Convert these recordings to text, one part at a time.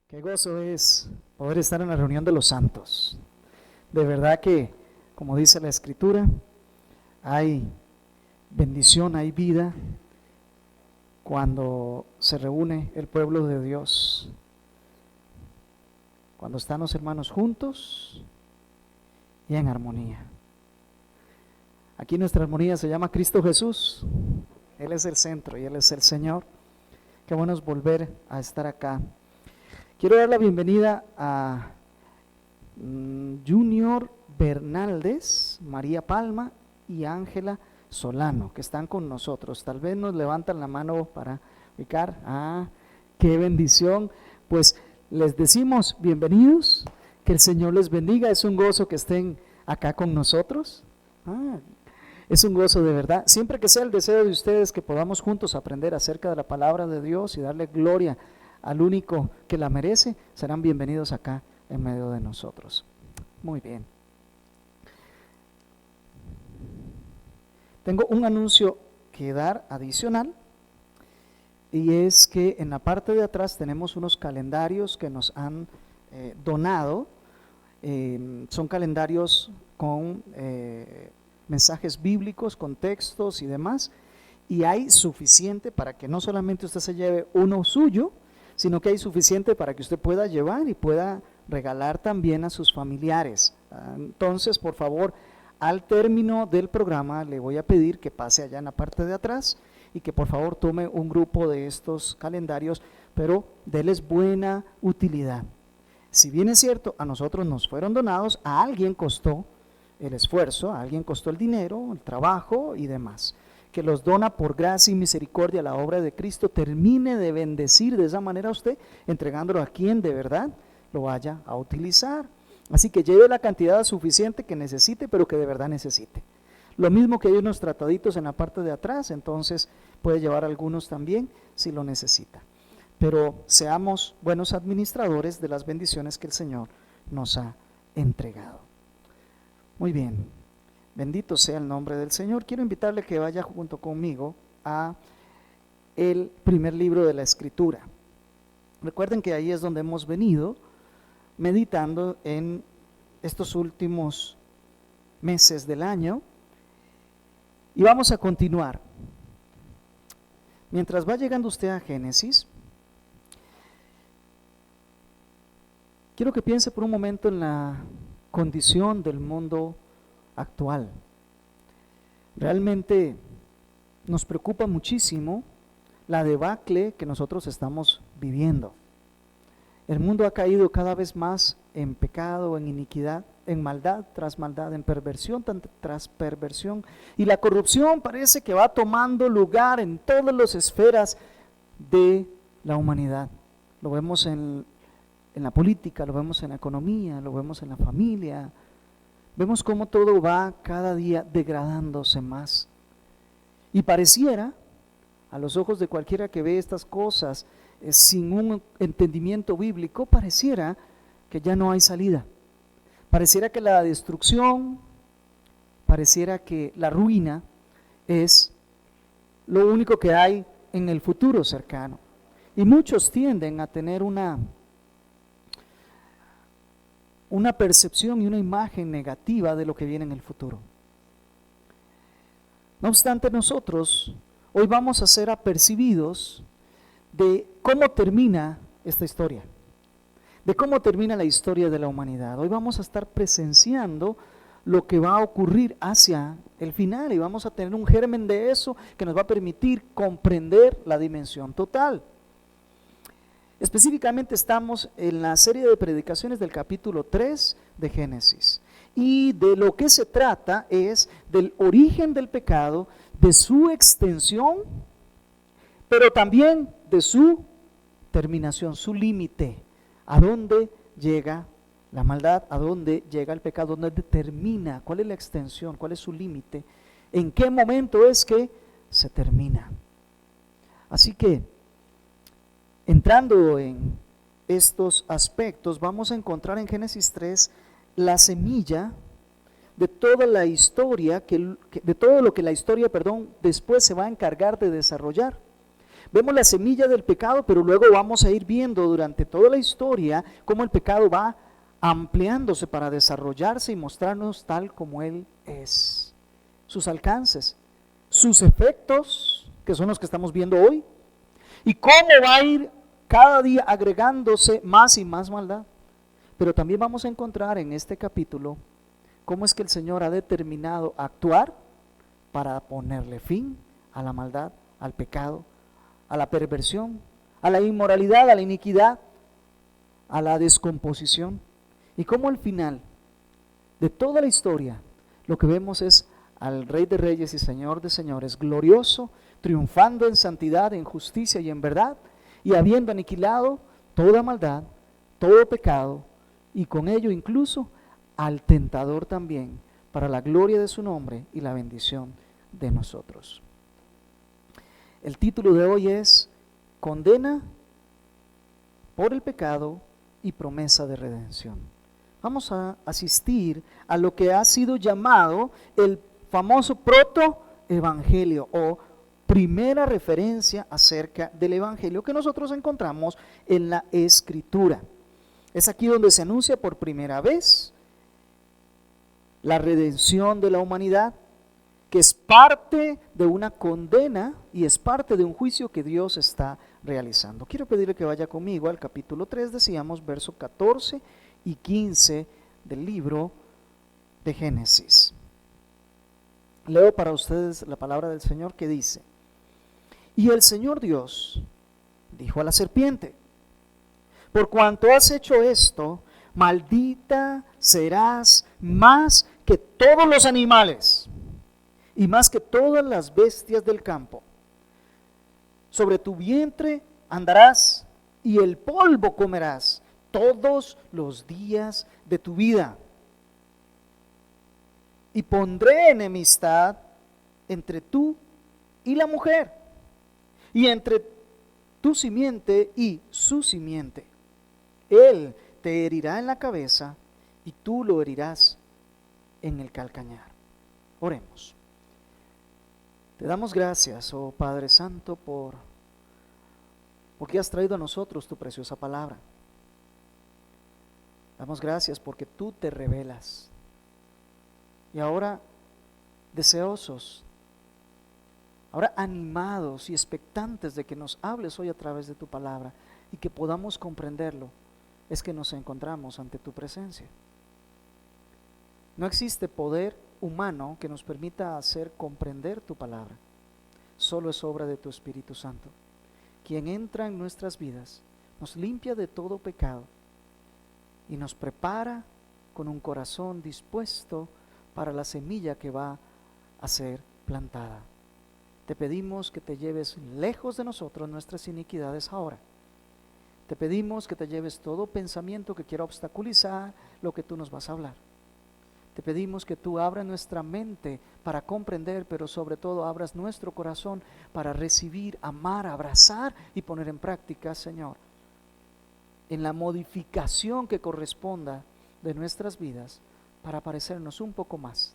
Qué gozo es poder estar en la reunión de los santos. De verdad que, como dice la Escritura, hay bendición, hay vida cuando se reúne el pueblo de Dios. Cuando están los hermanos juntos y en armonía. Aquí nuestra armonía se llama Cristo Jesús. Él es el centro y Él es el Señor. Qué bueno es volver a estar acá. Quiero dar la bienvenida a Junior Bernaldez, María Palma y Ángela Solano, que están con nosotros. Tal vez nos levantan la mano para ubicar. Qué bendición. Pues les decimos bienvenidos, que el Señor les bendiga. Es un gozo que estén acá con nosotros. Es un gozo de verdad. Siempre que sea el deseo de ustedes que podamos juntos aprender acerca de la palabra de Dios y darle gloria al único que la merece, serán bienvenidos acá en medio de nosotros. Muy bien. Tengo un anuncio que dar adicional, y es que en la parte de atrás tenemos unos calendarios que nos han donado. Son calendarios con mensajes bíblicos, con textos y demás, y hay suficiente para que no solamente usted se lleve uno suyo, sino que hay suficiente para que usted pueda llevar y pueda regalar también a sus familiares. Entonces, por favor, al término del programa le voy a pedir que pase allá en la parte de atrás y que por favor tome un grupo de estos calendarios, pero déles buena utilidad. Si bien es cierto, a nosotros nos fueron donados, a alguien costó el esfuerzo, a alguien costó el dinero, el trabajo y demás. Que los dona por gracia y misericordia a la obra de Cristo, termine de bendecir de esa manera a usted, entregándolo a quien de verdad lo vaya a utilizar. Así que lleve la cantidad suficiente que necesite, pero que de verdad necesite. Lo mismo que hay unos trataditos en la parte de atrás, entonces puede llevar algunos también si lo necesita. Pero seamos buenos administradores de las bendiciones que el Señor nos ha entregado. Muy bien. Bendito sea el nombre del Señor. Quiero invitarle que vaya junto conmigo a el primer libro de la Escritura. Recuerden que ahí es donde hemos venido meditando en estos últimos meses del año, y vamos a continuar. Mientras va llegando usted a Génesis, quiero que piense por un momento en la condición del mundo actual. Realmente nos preocupa muchísimo la debacle que nosotros estamos viviendo. El mundo ha caído cada vez más en pecado, en iniquidad, en maldad tras maldad, en perversión tras perversión, y la corrupción parece que va tomando lugar en todas las esferas de la humanidad. Lo vemos en la política, lo vemos en la economía, lo vemos en la familia. Vemos cómo todo va cada día degradándose más. Y pareciera, a los ojos de cualquiera que ve estas cosas sin un entendimiento bíblico, pareciera que ya no hay salida. Pareciera que la destrucción, pareciera que la ruina es lo único que hay en el futuro cercano. Y muchos tienden a tener una percepción y una imagen negativa de lo que viene en el futuro. No obstante, nosotros hoy vamos a ser apercibidos de cómo termina esta historia, de cómo termina la historia de la humanidad. Hoy vamos a estar presenciando lo que va a ocurrir hacia el final, y vamos a tener un germen de eso que nos va a permitir comprender la dimensión total. Específicamente estamos en la serie de predicaciones del capítulo 3 de Génesis, y de lo que se trata es del origen del pecado, de su extensión, pero también de su terminación, su límite, a dónde llega la maldad, a dónde llega el pecado, dónde termina, cuál es la extensión, cuál es su límite, en qué momento es que se termina. Así que, entrando en estos aspectos, vamos a encontrar en Génesis 3 la semilla de toda la historia, de todo lo que la historia, después se va a encargar de desarrollar. Vemos la semilla del pecado, pero luego vamos a ir viendo durante toda la historia cómo el pecado va ampliándose para desarrollarse y mostrarnos tal como Él es. Sus alcances, sus efectos, que son los que estamos viendo hoy, y cómo va a ir cada día agregándose más y más maldad. Pero también vamos a encontrar en este capítulo cómo es que el Señor ha determinado actuar para ponerle fin a la maldad, al pecado, a la perversión, a la inmoralidad, a la iniquidad, a la descomposición. Y cómo al final de toda la historia lo que vemos es al Rey de Reyes y Señor de Señores, glorioso, triunfando en santidad, en justicia y en verdad, y habiendo aniquilado toda maldad, todo pecado, y con ello incluso al tentador también, para la gloria de su nombre y la bendición de nosotros. El título de hoy es Condena por el pecado y promesa de redención. Vamos a asistir a lo que ha sido llamado el famoso protoevangelio o primera referencia acerca del evangelio que nosotros encontramos en la Escritura. Es aquí donde se anuncia por primera vez la redención de la humanidad, que es parte de una condena y es parte de un juicio que Dios está realizando. Quiero pedirle que vaya conmigo al capítulo 3, decíamos, verso 14 y 15 del libro de Génesis. Leo para ustedes la palabra del Señor que dice: Y el Señor Dios dijo a la serpiente: Por cuanto has hecho esto, maldita serás más que todos los animales y más que todas las bestias del campo. Sobre tu vientre andarás y el polvo comerás todos los días de tu vida. Y pondré enemistad entre tú y la mujer, y entre tu simiente y su simiente. Él te herirá en la cabeza y tú lo herirás en el calcañar. Oremos. Te damos gracias, oh Padre Santo, porque has traído a nosotros tu preciosa palabra. Damos gracias porque tú te revelas. Y ahora, deseosos, ahora animados y expectantes de que nos hables hoy a través de tu palabra y que podamos comprenderlo, es que nos encontramos ante tu presencia. No existe poder humano que nos permita hacer comprender tu palabra. Solo es obra de tu Espíritu Santo, quien entra en nuestras vidas, nos limpia de todo pecado y nos prepara con un corazón dispuesto para la semilla que va a ser plantada. Te pedimos que te lleves lejos de nosotros nuestras iniquidades ahora. Te pedimos que te lleves todo pensamiento que quiera obstaculizar lo que tú nos vas a hablar. Te pedimos que tú abras nuestra mente para comprender, pero sobre todo abras nuestro corazón para recibir, amar, abrazar y poner en práctica, Señor, en la modificación que corresponda de nuestras vidas para parecernos un poco más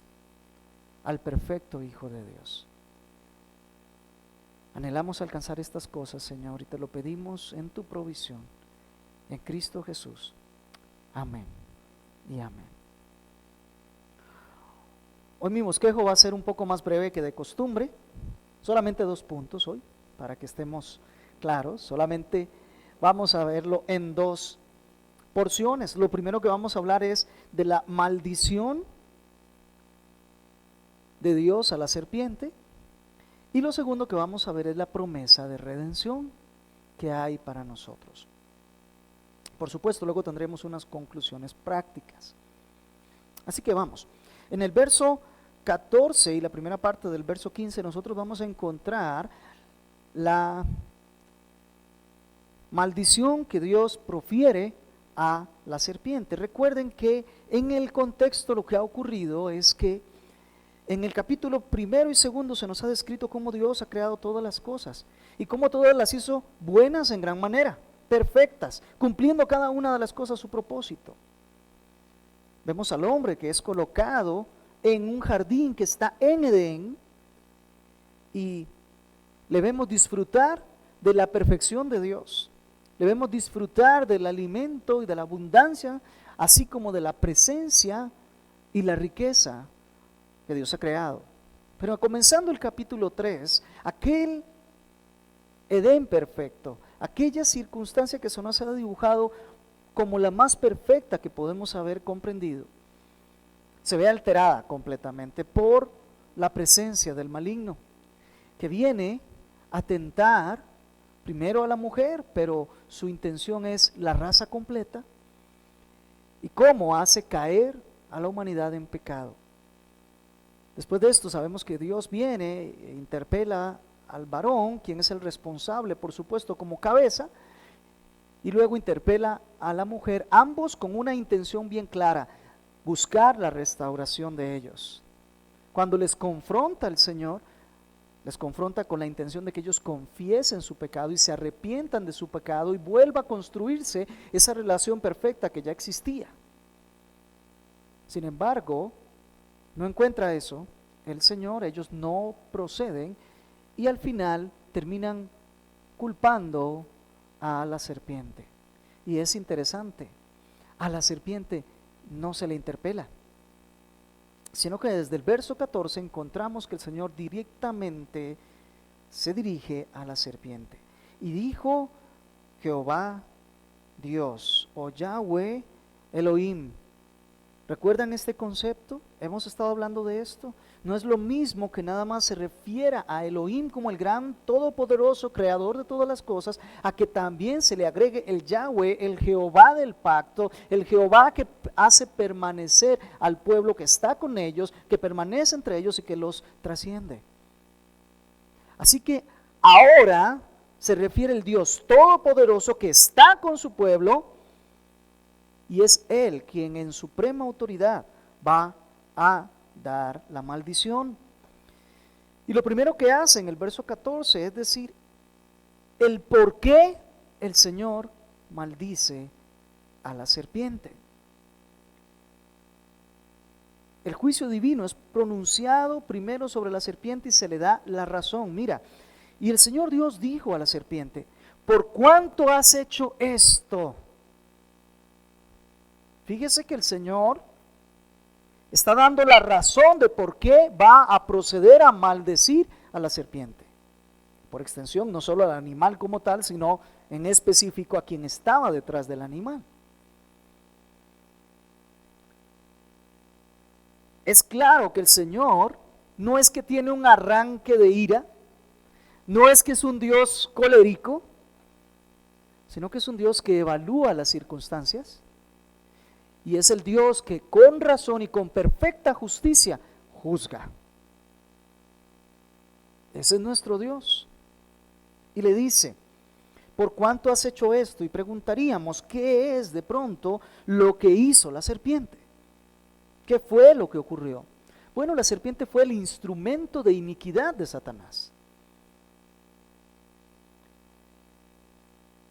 al perfecto Hijo de Dios. Anhelamos alcanzar estas cosas, Señor, y te lo pedimos en tu provisión, en Cristo Jesús. Amén y amén. Hoy mi bosquejo va a ser un poco más breve que de costumbre, solamente 2 puntos hoy, para que estemos claros. Solamente vamos a verlo en 2 porciones. Lo primero que vamos a hablar es de la maldición de Dios a la serpiente, y lo segundo que vamos a ver es la promesa de redención que hay para nosotros. Por supuesto, luego tendremos unas conclusiones prácticas. Así que vamos. En el verso 14 y la primera parte del verso 15 nosotros vamos a encontrar la maldición que Dios profiere a la serpiente. Recuerden que en el contexto lo que ha ocurrido es que en el capítulo 1 y 2 se nos ha descrito cómo Dios ha creado todas las cosas y cómo todas las hizo buenas en gran manera, perfectas, cumpliendo cada una de las cosas su propósito. Vemos al hombre que es colocado en un jardín que está en Edén y le vemos disfrutar de la perfección de Dios. Debemos disfrutar del alimento y de la abundancia, así como de la presencia y la riqueza que Dios ha creado. Pero comenzando el capítulo 3, aquel Edén perfecto, aquella circunstancia que se nos ha dibujado como la más perfecta que podemos haber comprendido, se ve alterada completamente por la presencia del maligno, que viene a tentar primero a la mujer, pero su intención es la raza completa, y cómo hace caer a la humanidad en pecado. Después de esto sabemos que Dios viene e interpela al varón, quien es el responsable, por supuesto, como cabeza, y luego interpela a la mujer, ambos con una intención bien clara: buscar la restauración de ellos. Cuando les confronta el Señor, les confronta con la intención de que ellos confiesen su pecado y se arrepientan de su pecado y vuelva a construirse esa relación perfecta que ya existía. Sin embargo, no encuentra eso el Señor, ellos no proceden y al final terminan culpando a la serpiente. Y es interesante, a la serpiente no se le interpela, sino que desde el verso 14 encontramos que el Señor directamente se dirige a la serpiente. Y dijo Jehová Dios, o Yahweh Elohim. ¿Recuerdan este concepto? Hemos estado hablando de esto. No es lo mismo que nada más se refiera a Elohim como el gran todopoderoso creador de todas las cosas, a que también se le agregue el Yahweh, el Jehová del pacto, el Jehová que hace permanecer al pueblo que está con ellos, que permanece entre ellos y que los trasciende. Así que ahora se refiere el Dios todopoderoso que está con su pueblo, y es Él quien en suprema autoridad va a dar la maldición. Y lo primero que hace en el verso 14 es decir el por qué el Señor maldice a la serpiente. El juicio divino es pronunciado primero sobre la serpiente y se le da la razón. Mira, y el Señor Dios dijo a la serpiente: ¿por cuánto has hecho esto? Fíjese que el Señor está dando la razón de por qué va a proceder a maldecir a la serpiente. Por extensión, no solo al animal como tal, sino en específico a quien estaba detrás del animal. Es claro que el Señor no es que tiene un arranque de ira, no es que es un Dios colérico, sino que es un Dios que evalúa las circunstancias. Y es el Dios que con razón y con perfecta justicia juzga. Ese es nuestro Dios. Y le dice: ¿por cuánto has hecho esto? Y preguntaríamos, ¿qué es de pronto lo que hizo la serpiente? ¿Qué fue lo que ocurrió? Bueno, la serpiente fue el instrumento de iniquidad de Satanás.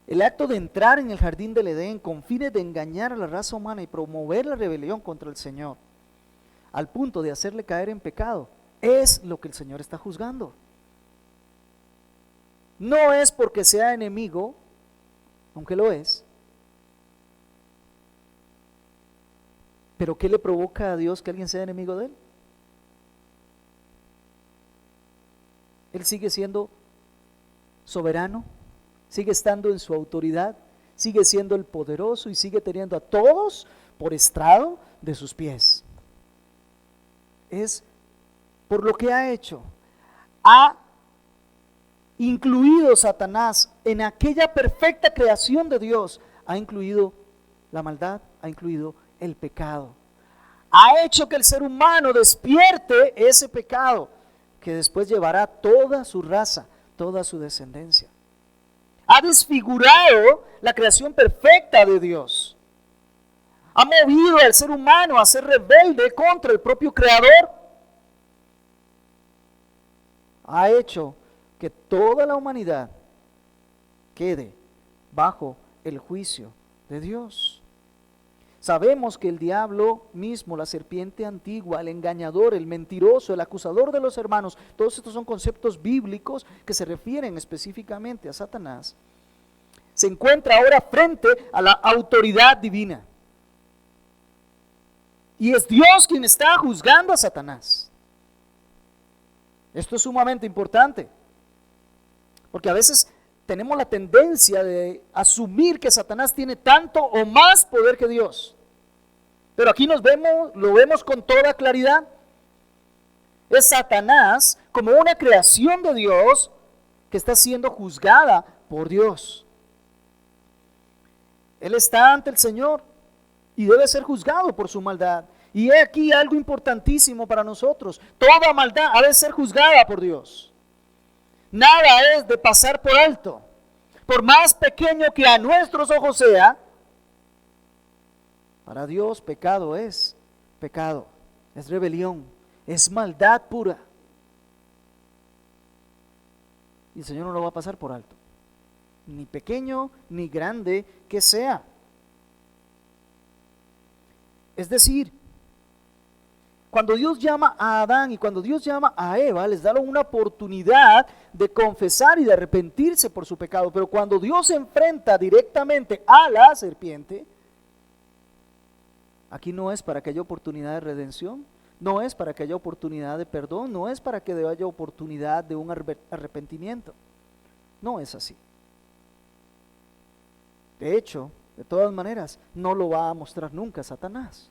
El acto de entrar en el jardín del Edén con fines de engañar a la raza humana y promover la rebelión contra el Señor, al punto de hacerle caer en pecado, es lo que el Señor está juzgando. No es porque sea enemigo, aunque lo es, pero ¿qué le provoca a Dios que alguien sea enemigo de Él? Él sigue siendo soberano, sigue estando en su autoridad, sigue siendo el poderoso y sigue teniendo a todos por estrado de sus pies. Es por lo que ha hecho. Ha incluido Satanás en aquella perfecta creación de Dios, ha incluido la maldad, ha incluido el pecado. Ha hecho que el ser humano despierte ese pecado que después llevará toda su raza, toda su descendencia. Ha desfigurado la creación perfecta de Dios. Ha movido al ser humano a ser rebelde contra el propio Creador. Ha hecho que toda la humanidad quede bajo el juicio de Dios. Sabemos que el diablo mismo, la serpiente antigua, el engañador, el mentiroso, el acusador de los hermanos, todos estos son conceptos bíblicos que se refieren específicamente a Satanás, se encuentra ahora frente a la autoridad divina. Y es Dios quien está juzgando a Satanás. Esto es sumamente importante, porque a veces tenemos la tendencia de asumir que Satanás tiene tanto o más poder que Dios. Pero aquí lo vemos con toda claridad. Es Satanás como una creación de Dios que está siendo juzgada por Dios. Él está ante el Señor y debe ser juzgado por su maldad. Y he aquí algo importantísimo para nosotros: toda maldad ha de ser juzgada por Dios. Nada es de pasar por alto. Por más pequeño que a nuestros ojos sea, para Dios pecado, es rebelión, es maldad pura. Y el Señor no lo va a pasar por alto, ni pequeño ni grande que sea. Es decir, cuando Dios llama a Adán y cuando Dios llama a Eva, les da una oportunidad de confesar y de arrepentirse por su pecado. Pero cuando Dios se enfrenta directamente a la serpiente, aquí no es para que haya oportunidad de redención, no es para que haya oportunidad de perdón, no es para que haya oportunidad de un arrepentimiento. No es así. De hecho, de todas maneras, no lo va a mostrar nunca Satanás.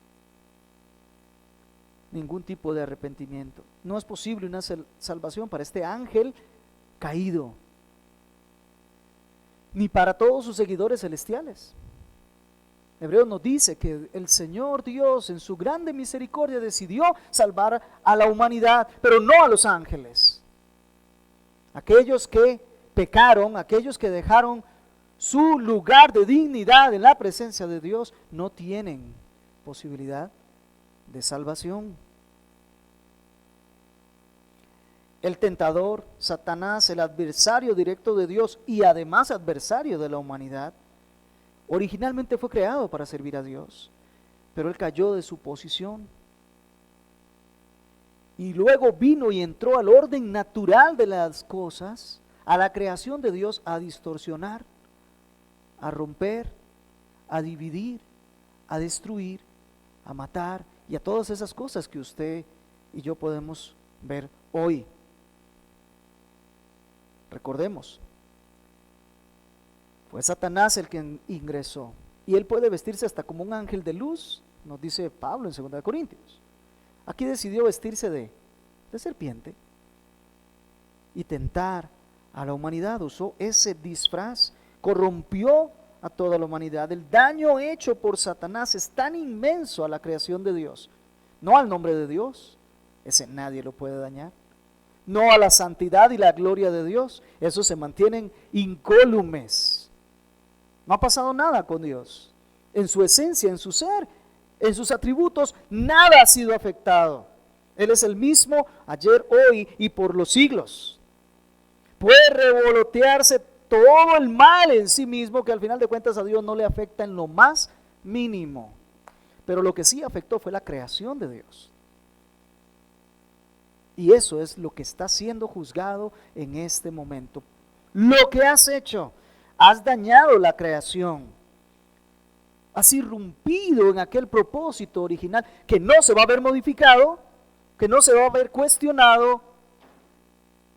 Ningún tipo de arrepentimiento. No es posible una salvación para este ángel caído, ni para todos sus seguidores celestiales. Hebreos nos dice que el Señor Dios en su grande misericordia decidió salvar a la humanidad, pero no a los ángeles. Aquellos que pecaron, aquellos que dejaron su lugar de dignidad en la presencia de Dios, no tienen posibilidad de salvación. El tentador, Satanás, el adversario directo de Dios y además adversario de la humanidad, originalmente fue creado para servir a Dios, pero él cayó de su posición y luego vino y entró al orden natural de las cosas, a la creación de Dios, a distorsionar, a romper, a dividir, a destruir, a matar y a todas esas cosas que usted y yo podemos ver hoy. Recordemos, fue Satanás el que ingresó y él puede vestirse hasta como un ángel de luz, nos dice Pablo en 2 Corintios. Aquí decidió vestirse de serpiente y tentar a la humanidad, usó ese disfraz, corrompió a toda la humanidad. El daño hecho por Satanás es tan inmenso a la creación de Dios, no al nombre de Dios, ese nadie lo puede dañar, no a la santidad y la gloria de Dios, esos se mantienen incólumes. No ha pasado nada con Dios, en su esencia, en su ser, en sus atributos, nada ha sido afectado. Él es el mismo ayer, hoy y por los siglos. Puede revolotearse todo el mal en sí mismo, que al final de cuentas a Dios no le afecta en lo más mínimo. Pero lo que sí afectó fue la creación de Dios. Y eso es lo que está siendo juzgado en este momento. Lo que has hecho, has dañado la creación. Has irrumpido en aquel propósito original que no se va a ver modificado, que no se va a ver cuestionado,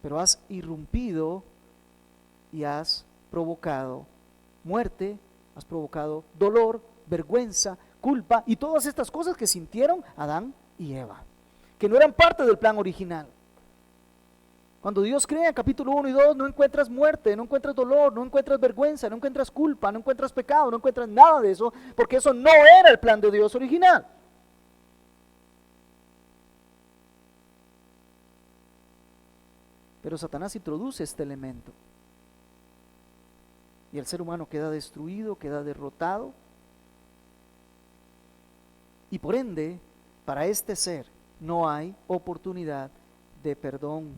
pero has irrumpido y has provocado muerte, has provocado dolor, vergüenza, culpa y todas estas cosas que sintieron Adán y Eva, que no eran parte del plan original. Cuando Dios crea en capítulo 1 y 2, no encuentras muerte, no encuentras dolor, no encuentras vergüenza, no encuentras culpa, no encuentras pecado, no encuentras nada de eso, porque eso no era el plan de Dios original. Pero Satanás introduce este elemento y el ser humano queda destruido, queda derrotado, y por ende, para este ser no hay oportunidad de perdón.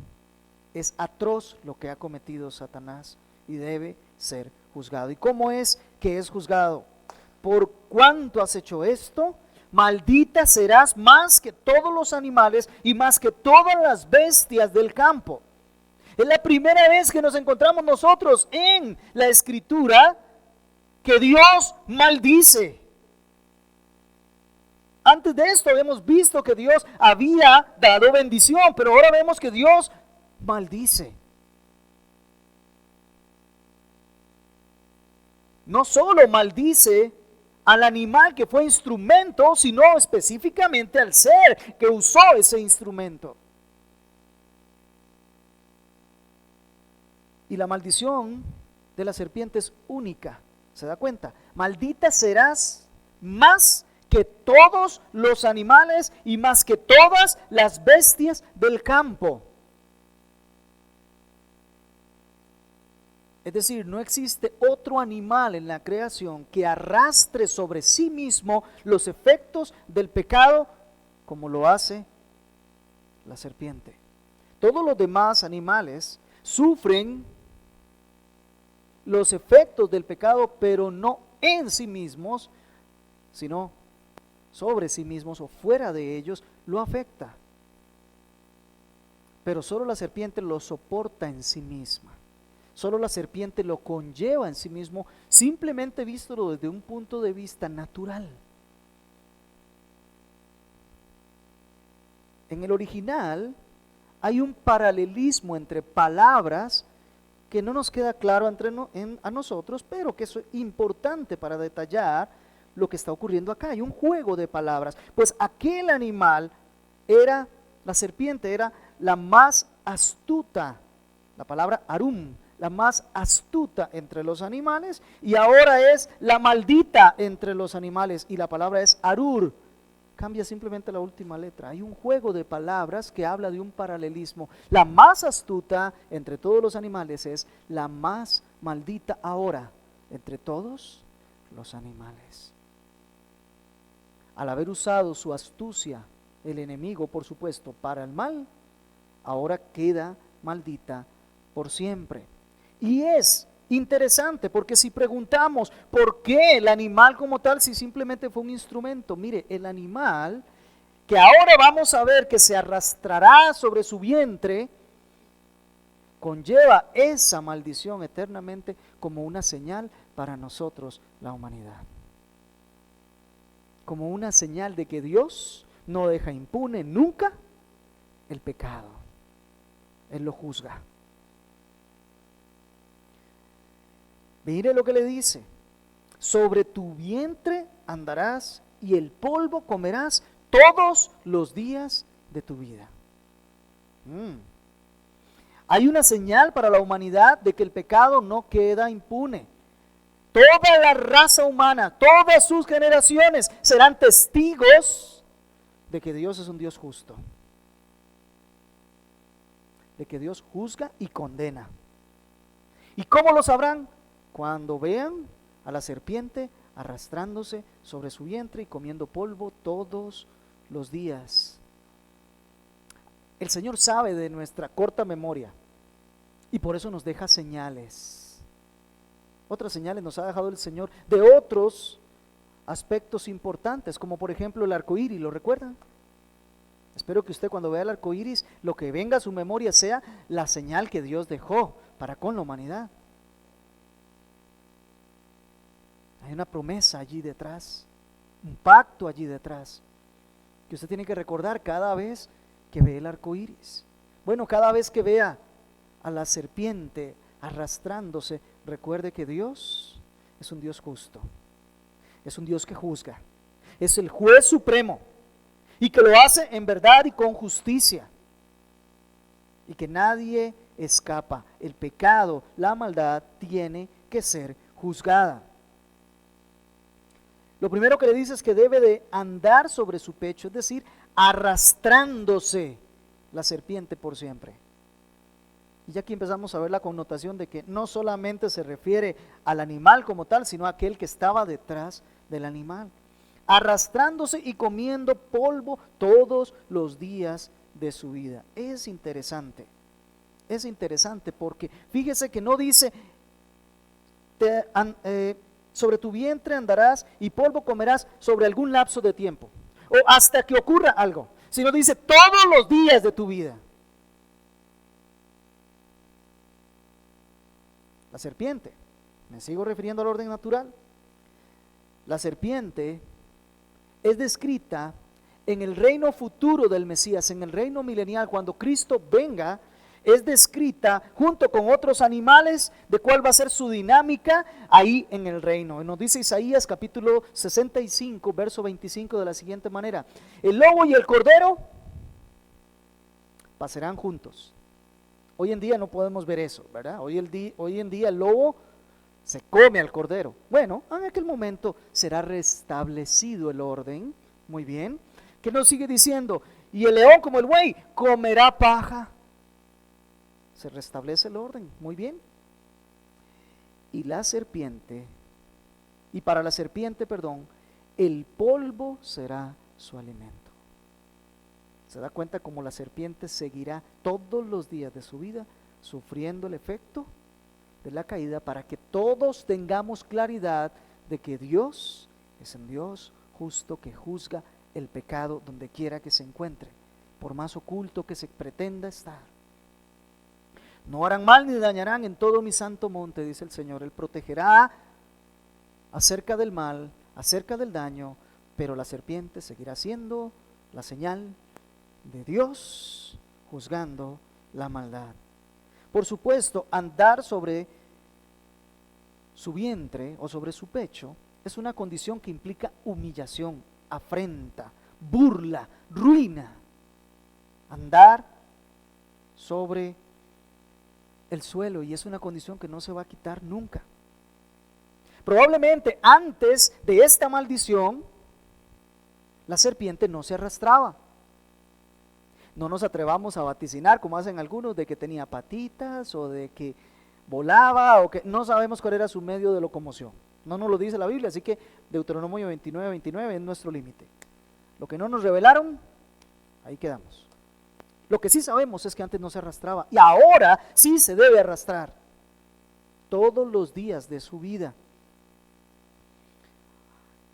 Es atroz lo que ha cometido Satanás y debe ser juzgado. ¿Y cómo es que es juzgado? por cuanto has hecho esto, maldita serás más que todos los animales y más que todas las bestias del campo. Es la primera vez que nos encontramos nosotros en la Escritura que Dios maldice. Antes de esto hemos visto que Dios había dado bendición, pero ahora vemos que Dios maldice. No solo maldice al animal que fue instrumento, sino específicamente al ser que usó ese instrumento. Y la maldición de la serpiente es única. ¿Se da cuenta? Maldita serás más que todos los animales y más que todas las bestias del campo. Es decir, no existe otro animal en la creación que arrastre sobre sí mismo los efectos del pecado como lo hace la serpiente. Todos los demás animales sufren los efectos del pecado, pero no en sí mismos, sino sobre sí mismos o fuera de ellos, lo afecta. Pero solo la serpiente lo soporta en sí misma. Solo la serpiente lo conlleva en sí mismo, simplemente visto desde un punto de vista natural. En el original hay un paralelismo entre palabras que no nos queda claro a nosotros, pero que es importante para detallar lo que está ocurriendo acá. Hay un juego de palabras, pues aquel animal la serpiente era la más astuta, la palabra arum, la más astuta entre los animales, y ahora es la maldita entre los animales, y la palabra es arur. Cambia simplemente la última letra. Hay un juego de palabras que habla de un paralelismo. La más astuta entre todos los animales es la más maldita ahora entre todos los animales. Al haber usado su astucia, el enemigo, por supuesto, para el mal, ahora queda maldita por siempre. Y es interesante porque si preguntamos por qué el animal como tal, si simplemente fue un instrumento, mire, el animal que ahora vamos a ver que se arrastrará sobre su vientre, conlleva esa maldición eternamente como una señal para nosotros, la humanidad. Como una señal de que Dios no deja impune nunca el pecado. Él lo juzga. Mire lo que le dice: sobre tu vientre andarás y el polvo comerás todos los días de tu vida. Hay una señal para la humanidad de que el pecado no queda impune. Toda la raza humana, todas sus generaciones serán testigos de que Dios es un Dios justo, de que Dios juzga y condena. ¿Y cómo lo sabrán? Cuando vean a la serpiente arrastrándose sobre su vientre y comiendo polvo todos los días. El Señor sabe de nuestra corta memoria y por eso nos deja señales. Otras señales nos ha dejado el Señor de otros aspectos importantes, como por ejemplo el arco iris, ¿lo recuerdan? Espero que usted cuando vea el arco iris, lo que venga a su memoria sea la señal que Dios dejó para con la humanidad. Hay una promesa allí detrás, un pacto allí detrás, que usted tiene que recordar cada vez que ve el arco iris. Bueno, cada vez que vea a la serpiente arrastrándose, recuerde que Dios es un Dios justo, es un Dios que juzga, es el juez supremo y que lo hace en verdad y con justicia, y que nadie escapa. El pecado, la maldad tiene que ser juzgada. Lo primero que le dice es que debe de andar sobre su pecho, es decir, arrastrándose la serpiente por siempre. Y ya aquí empezamos a ver la connotación de que no solamente se refiere al animal como tal, sino a aquel que estaba detrás del animal. Arrastrándose y comiendo polvo todos los días de su vida. Es interesante porque fíjese que no dice Sobre tu vientre andarás y polvo comerás sobre algún lapso de tiempo, o hasta que ocurra algo. Sino dice todos los días de tu vida. La serpiente, me sigo refiriendo al orden natural. La serpiente es descrita en el reino futuro del Mesías, en el reino milenial, cuando Cristo venga, es descrita junto con otros animales de cuál va a ser su dinámica ahí en el reino. Nos dice Isaías capítulo 65, verso 25 de la siguiente manera: el lobo y el cordero pasarán juntos. Hoy en día no podemos ver eso, ¿verdad? Hoy en día el lobo se come al cordero. Bueno, en aquel momento será restablecido el orden. Muy bien. ¿Qué nos sigue diciendo? Y el león como el buey comerá paja. Se restablece el orden. Muy bien. Y la serpiente, y para la serpiente, perdón, el polvo será su alimento. ¿Se da cuenta cómo la serpiente seguirá todos los días de su vida sufriendo el efecto de la caída, para que todos tengamos claridad de que Dios es un Dios justo que juzga el pecado donde quiera que se encuentre, por más oculto que se pretenda estar? No harán mal ni dañarán en todo mi santo monte, dice el Señor. Él protegerá acerca del mal, acerca del daño, pero la serpiente seguirá siendo la señal de Dios juzgando la maldad. Por supuesto, andar sobre su vientre o sobre su pecho es una condición que implica humillación, afrenta, burla, ruina. Andar sobre el suelo, y es una condición que no se va a quitar nunca. Probablemente antes de esta maldición, la serpiente no se arrastraba. No nos atrevamos a vaticinar como hacen algunos de que tenía patitas o de que volaba, o que no sabemos cuál era su medio de locomoción. No nos lo dice la Biblia, así que Deuteronomio 29 es nuestro límite. Lo que no nos revelaron, ahí quedamos. Lo que sí sabemos es que antes no se arrastraba y ahora sí se debe arrastrar todos los días de su vida.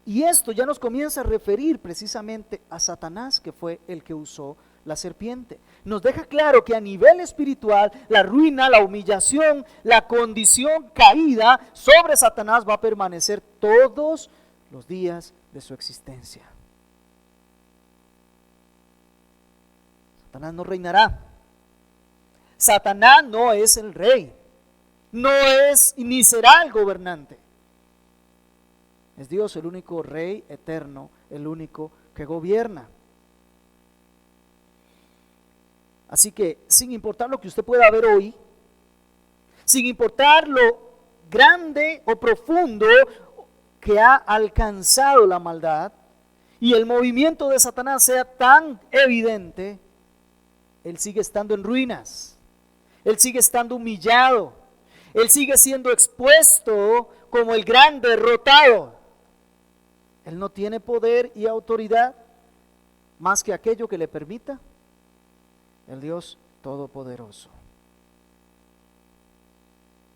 Y esto ya nos comienza a referir precisamente a Satanás, que fue el que usó la serpiente. Nos deja claro que a nivel espiritual la ruina, la humillación, la condición caída sobre Satanás va a permanecer todos los días de su existencia. Satanás no reinará. Satanás no es el rey, no es ni será el gobernante. Es Dios el único rey eterno, el único que gobierna. Así que, sin importar lo que usted pueda ver hoy, sin importar lo grande o profundo que ha alcanzado la maldad y el movimiento de Satanás sea tan evidente, él sigue estando en ruinas, él sigue estando humillado, él sigue siendo expuesto como el gran derrotado. Él no tiene poder y autoridad más que aquello que le permita el Dios Todopoderoso.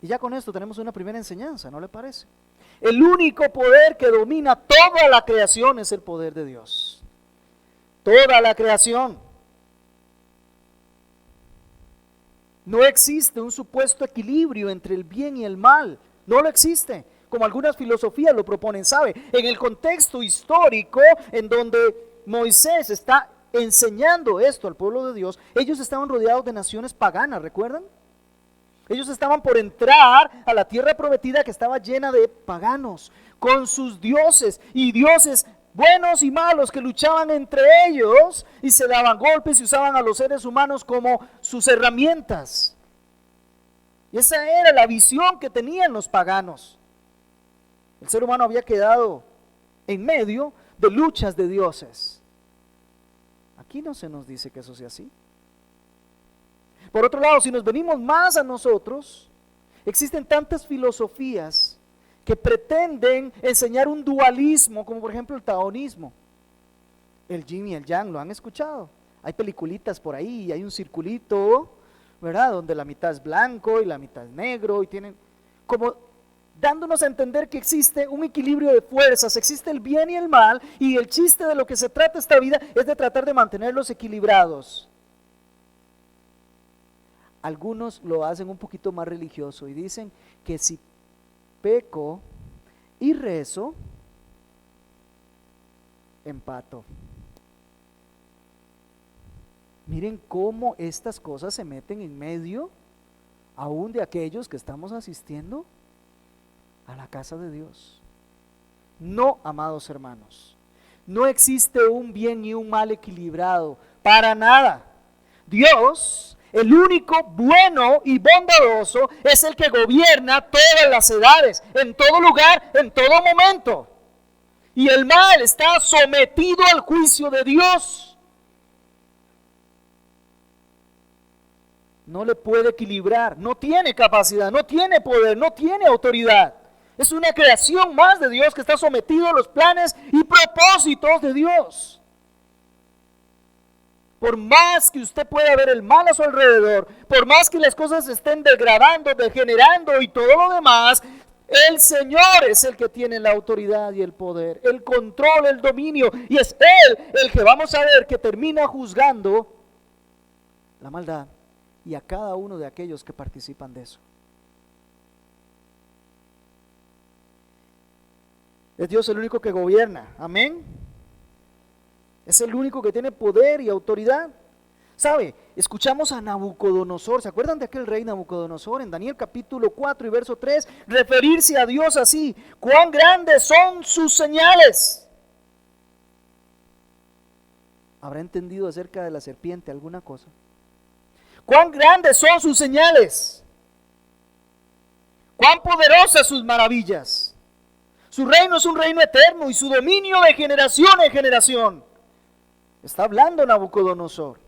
Y ya con esto tenemos una primera enseñanza, ¿no le parece? El único poder que domina toda la creación es el poder de Dios. Toda la creación. No existe un supuesto equilibrio entre el bien y el mal. No lo existe, como algunas filosofías lo proponen. ¿Sabe? En el contexto histórico en donde Moisés está enseñando esto al pueblo de Dios, ellos estaban rodeados de naciones paganas, ¿recuerdan? Ellos estaban por entrar a la tierra prometida que estaba llena de paganos, con sus dioses y dioses buenos y malos que luchaban entre ellos y se daban golpes y usaban a los seres humanos como sus herramientas. Y esa era la visión que tenían los paganos. El ser humano había quedado en medio de luchas de dioses. Aquí no se nos dice que eso sea así. Por otro lado, si nos venimos más a nosotros, existen tantas filosofías que pretenden enseñar un dualismo, como por ejemplo el taoísmo, el yin y el yang. ¿Lo han escuchado? Hay peliculitas por ahí y hay un circulito, ¿verdad? Donde la mitad es blanco y la mitad es negro y tienen como dándonos a entender que existe un equilibrio de fuerzas, existe el bien y el mal, y el chiste de lo que se trata esta vida es de tratar de mantenerlos equilibrados. Algunos lo hacen un poquito más religioso y dicen que si peco y rezo, empato. Miren cómo estas cosas se meten en medio aún de aquellos que estamos asistiendo a la casa de Dios. No, amados hermanos, no existe un bien y un mal equilibrado, para nada. Dios, el único bueno y bondadoso, es el que gobierna todas las edades, en todo lugar, en todo momento. Y el mal está sometido al juicio de Dios. No le puede equilibrar, no tiene capacidad, no tiene poder, no tiene autoridad. Es una creación más de Dios que está sometido a los planes y propósitos de Dios. Por más que usted pueda ver el mal a su alrededor, por más que las cosas se estén degradando, degenerando y todo lo demás, el Señor es el que tiene la autoridad y el poder, el control, el dominio, y es Él el que vamos a ver que termina juzgando la maldad y a cada uno de aquellos que participan de eso. Es Dios el único que gobierna, amén. Es el único que tiene poder y autoridad. ¿Sabe? Escuchamos a Nabucodonosor, ¿se acuerdan de aquel rey Nabucodonosor? En Daniel capítulo 4 y verso 3, referirse a Dios así: cuán grandes son sus señales. ¿Habrá entendido acerca de la serpiente alguna cosa? Cuán grandes son sus señales, cuán poderosas sus maravillas. Su reino es un reino eterno y su dominio de generación en generación. Está hablando Nabucodonosor.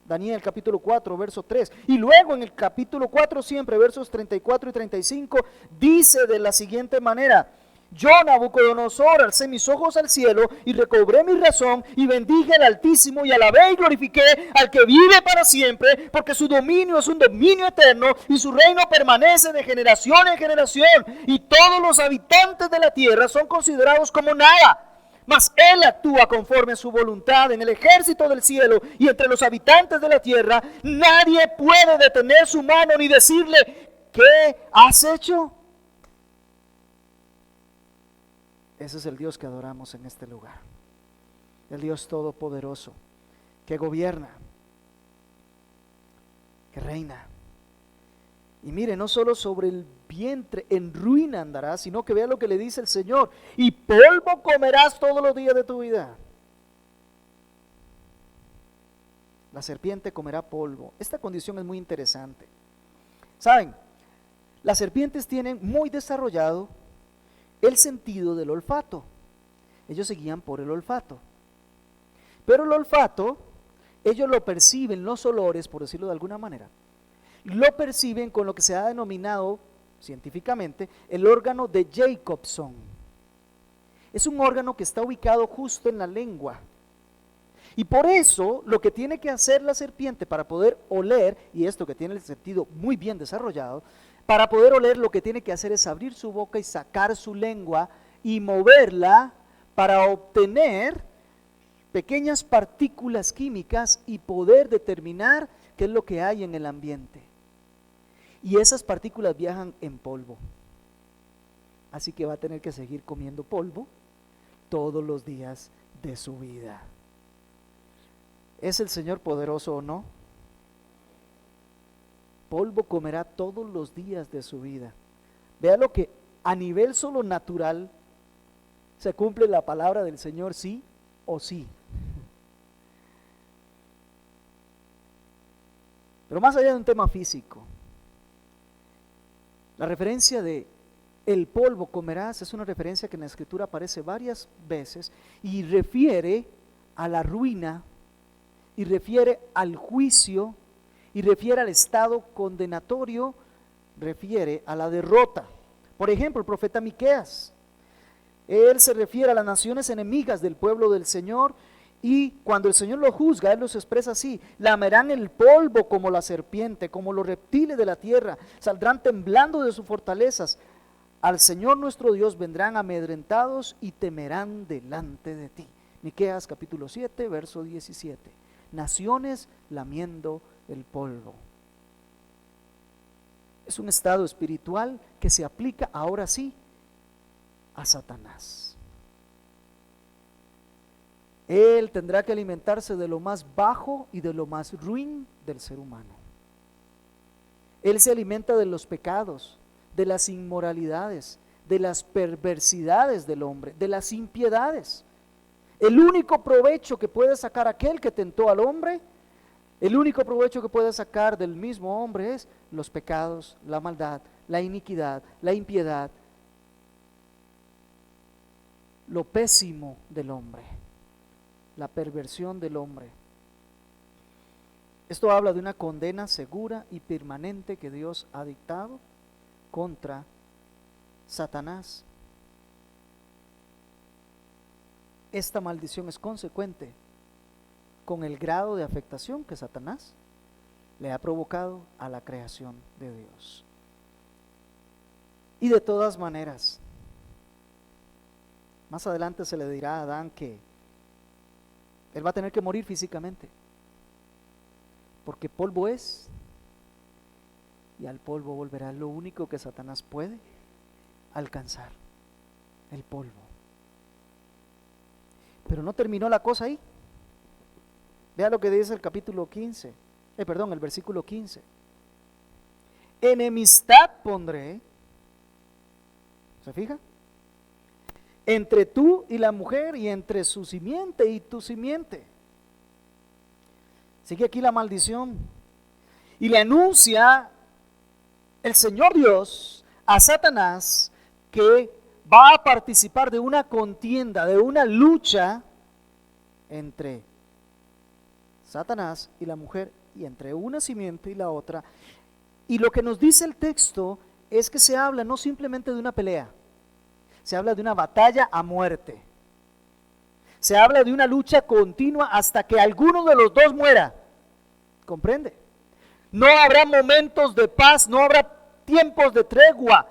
Daniel capítulo 4, verso 3. Y luego en el capítulo 4 siempre, versos 34 y 35, dice de la siguiente manera: yo, Nabucodonosor, alcé mis ojos al cielo y recobré mi razón y bendije al Altísimo y alabé y glorifiqué al que vive para siempre, porque su dominio es un dominio eterno y su reino permanece de generación en generación, y todos los habitantes de la tierra son considerados como nada. Mas Él actúa conforme a su voluntad en el ejército del cielo y entre los habitantes de la tierra. Nadie puede detener su mano ni decirle: ¿qué has hecho? Ese es el Dios que adoramos en este lugar. El Dios todopoderoso, que gobierna, que reina. Y mire, no solo sobre el vientre en ruina andarás, sino que vea lo que le dice el Señor: y polvo comerás todos los días de tu vida. La serpiente comerá polvo. Esta condición es muy interesante. ¿Saben? Las serpientes tienen muy desarrollado el sentido del olfato. Ellos se guían por el olfato. Pero el olfato, ellos lo perciben, los olores, por decirlo de alguna manera, lo perciben con lo que se ha denominado científicamente el órgano de Jacobson. Es un órgano que está ubicado justo en la lengua. Y por eso lo que tiene que hacer la serpiente para poder oler, y esto que tiene el sentido muy bien desarrollado, para poder oler, lo que tiene que hacer es abrir su boca y sacar su lengua y moverla para obtener pequeñas partículas químicas y poder determinar qué es lo que hay en el ambiente. Y esas partículas viajan en polvo. Así que va a tener que seguir comiendo polvo todos los días de su vida. ¿Es el Señor poderoso o no? Polvo comerá todos los días de su vida. Vea lo que a nivel solo natural se cumple la palabra del Señor, sí o sí. Pero más allá de un tema físico, la referencia de el polvo comerás es una referencia que en la Escritura aparece varias veces y refiere a la ruina, y refiere al juicio, y refiere al estado condenatorio, refiere a la derrota. Por ejemplo, el profeta Miqueas, él se refiere a las naciones enemigas del pueblo del Señor, y cuando el Señor lo juzga, Él los expresa así: lamerán el polvo como la serpiente, como los reptiles de la tierra, saldrán temblando de sus fortalezas. al Señor nuestro Dios vendrán amedrentados y temerán delante de ti. Miqueas capítulo 7, verso 17. Naciones lamiendo el polvo. Es un estado espiritual que se aplica ahora sí a Satanás. Él tendrá que alimentarse de lo más bajo y de lo más ruin del ser humano. Él se alimenta de los pecados, de las inmoralidades, de las perversidades del hombre, de las impiedades. El único provecho que puede sacar aquel que tentó al hombre, el único provecho que puede sacar del mismo hombre es los pecados, la maldad, la iniquidad, la impiedad, lo pésimo del hombre, la perversión del hombre. Esto habla de una condena segura y permanente que Dios ha dictado contra Satanás. Esta maldición es consecuente con el grado de afectación que Satanás le ha provocado a la creación de Dios. Y de todas maneras, más adelante se le dirá a Adán que él va a tener que morir físicamente, porque polvo es y al polvo volverá. Lo único que Satanás puede alcanzar, el polvo. Pero no terminó la cosa ahí. Vea lo que dice el capítulo 15, el versículo 15. Enemistad pondré, ¿se fija? Entre tú y la mujer, y entre su simiente y tu simiente. Sigue aquí la maldición. Y le anuncia el Señor Dios a Satanás que va a participar de una contienda, de una lucha entre Satanás y la mujer, y entre una simiente y la otra. Y lo que nos dice el texto es que se habla no simplemente de una pelea, se habla de una batalla a muerte. Se habla de una lucha continua hasta que alguno de los dos muera. ¿Comprende? No habrá momentos de paz, no habrá tiempos de tregua,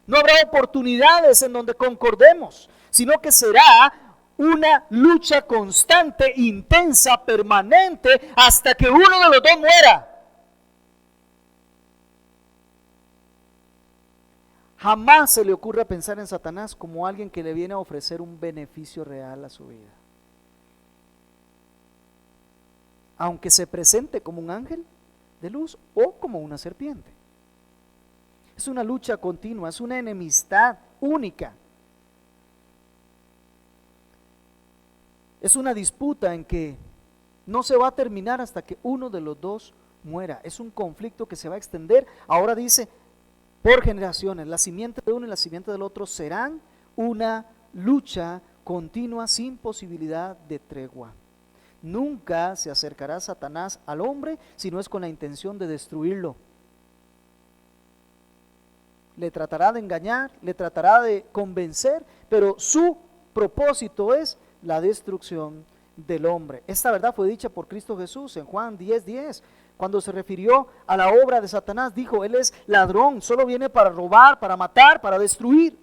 no habrá oportunidades en donde concordemos, sino que será una lucha constante, intensa, permanente, hasta que uno de los dos muera. Jamás se le ocurra pensar en Satanás como alguien que le viene a ofrecer un beneficio real a su vida. Aunque se presente como un ángel de luz o como una serpiente. Es una lucha continua, es una enemistad única. Es una disputa en que no se va a terminar hasta que uno de los dos muera. Es un conflicto que se va a extender. Ahora dice, por generaciones, la simiente de uno y la simiente del otro serán una lucha continua sin posibilidad de tregua. Nunca se acercará Satanás al hombre si no es con la intención de destruirlo. Le tratará de engañar, le tratará de convencer, pero su propósito es la destrucción del hombre. Esta verdad fue dicha por Cristo Jesús en Juan 10:10. Cuando se refirió a la obra de Satanás, dijo, él es ladrón, solo viene para robar, para matar, para destruir.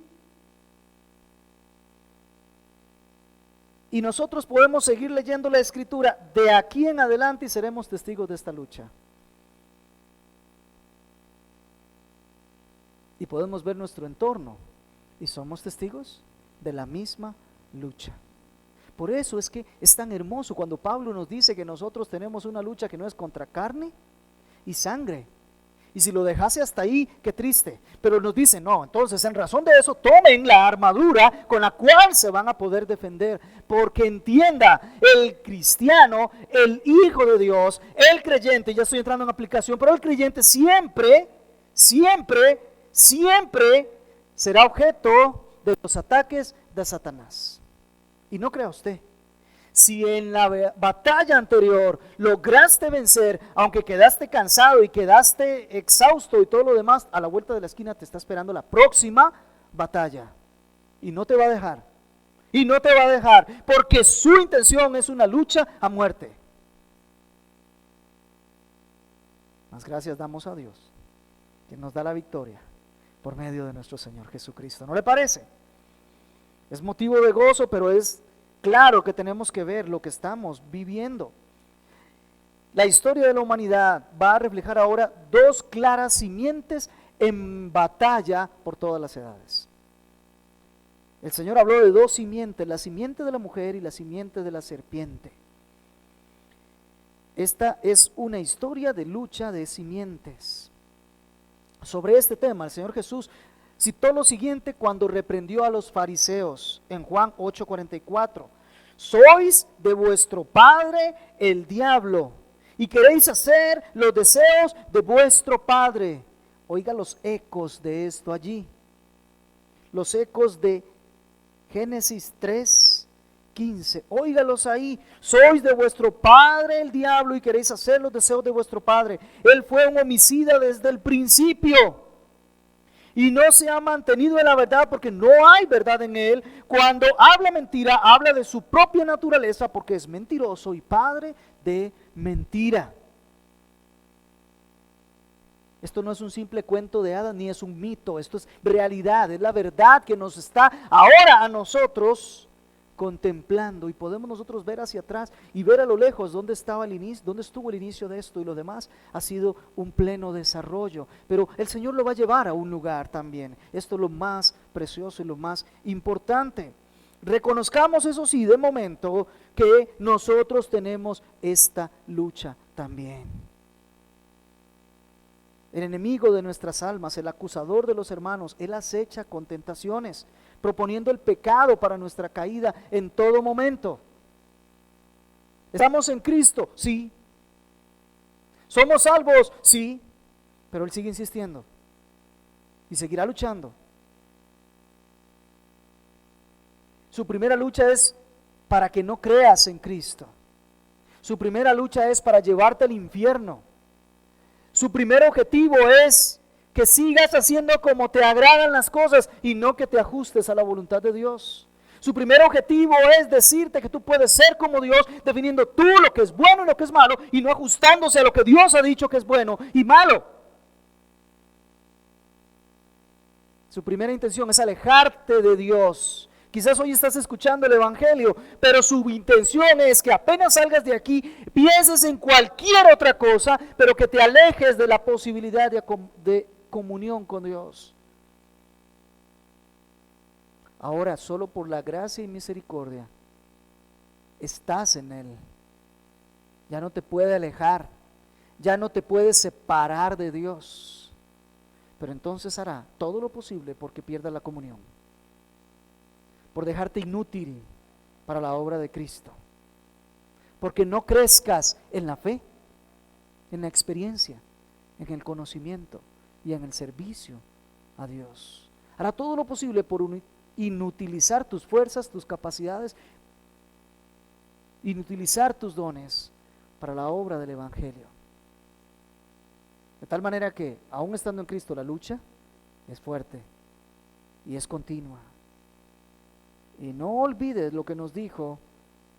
Y nosotros podemos seguir leyendo la Escritura de aquí en adelante y seremos testigos de esta lucha. Y podemos ver nuestro entorno y somos testigos de la misma lucha. Por eso es que es tan hermoso cuando Pablo nos dice que nosotros tenemos una lucha que no es contra carne y sangre. Y si lo dejase hasta ahí, qué triste. Pero nos dice, no, entonces en razón de eso, tomen la armadura con la cual se van a poder defender. Porque entienda, el cristiano, el hijo de Dios, el creyente, ya estoy entrando en aplicación, pero el creyente siempre será objeto de los ataques de Satanás. Y no crea usted, si en la batalla anterior lograste vencer, aunque quedaste cansado y quedaste exhausto y todo lo demás, a la vuelta de la esquina te está esperando la próxima batalla. Y no te va a dejar. Y no te va a dejar, porque su intención es una lucha a muerte. Más gracias damos a Dios, que nos da la victoria por medio de nuestro Señor Jesucristo. ¿No le parece? Es motivo de gozo, pero es claro que tenemos que ver lo que estamos viviendo. La historia de la humanidad va a reflejar ahora dos claras simientes en batalla por todas las edades. El Señor habló de dos simientes, la simiente de la mujer y la simiente de la serpiente. Esta es una historia de lucha de simientes. Sobre este tema, el Señor Jesús citó lo siguiente cuando reprendió a los fariseos en Juan 8:44. Sois de vuestro padre el diablo y queréis hacer los deseos de vuestro padre. Oiga los ecos de esto allí. Los ecos de Génesis 3:15. Óigalos ahí. Sois de vuestro padre el diablo y queréis hacer los deseos de vuestro padre. Él fue un homicida desde el principio y no se ha mantenido en la verdad porque no hay verdad en él. Cuando habla mentira, habla de su propia naturaleza porque es mentiroso y padre de mentira. Esto no es un simple cuento de hadas ni es un mito, esto es realidad, es la verdad que nos está ahora a nosotros contemplando, y podemos nosotros ver hacia atrás y ver a lo lejos dónde estaba el inicio, dónde estuvo el inicio de esto, y lo demás ha sido un pleno desarrollo, pero el Señor lo va a llevar a un lugar también. Esto es lo más precioso y lo más importante. Reconozcamos eso sí de momento que nosotros tenemos esta lucha también. El enemigo de nuestras almas, el acusador de los hermanos, él acecha con tentaciones, proponiendo el pecado para nuestra caída en todo momento. ¿Estamos en Cristo? Sí. ¿Somos salvos? Sí. Pero él sigue insistiendo y seguirá luchando. Su primera lucha es para que no creas en Cristo. Su primera lucha es para llevarte al infierno. Su primer objetivo es que sigas haciendo como te agradan las cosas y no que te ajustes a la voluntad de Dios. Su primer objetivo es decirte que tú puedes ser como Dios, definiendo tú lo que es bueno y lo que es malo y no ajustándose a lo que Dios ha dicho que es bueno y malo. Su primera intención es alejarte de Dios. Quizás hoy estás escuchando el Evangelio, pero su intención es que apenas salgas de aquí, pienses en cualquier otra cosa, pero que te alejes de la posibilidad de comunión con Dios. Ahora, solo por la gracia y misericordia, estás en Él. Ya no te puede alejar, ya no te puede separar de Dios, pero entonces hará todo lo posible porque pierdas la comunión, por dejarte inútil para la obra de Cristo, porque no crezcas en la fe, en la experiencia, en el conocimiento y en el servicio a Dios. Hará todo lo posible por inutilizar tus fuerzas, tus capacidades, inutilizar tus dones para la obra del Evangelio. De tal manera que, aún estando en Cristo, la lucha es fuerte y es continua. Y no olvides lo que nos dijo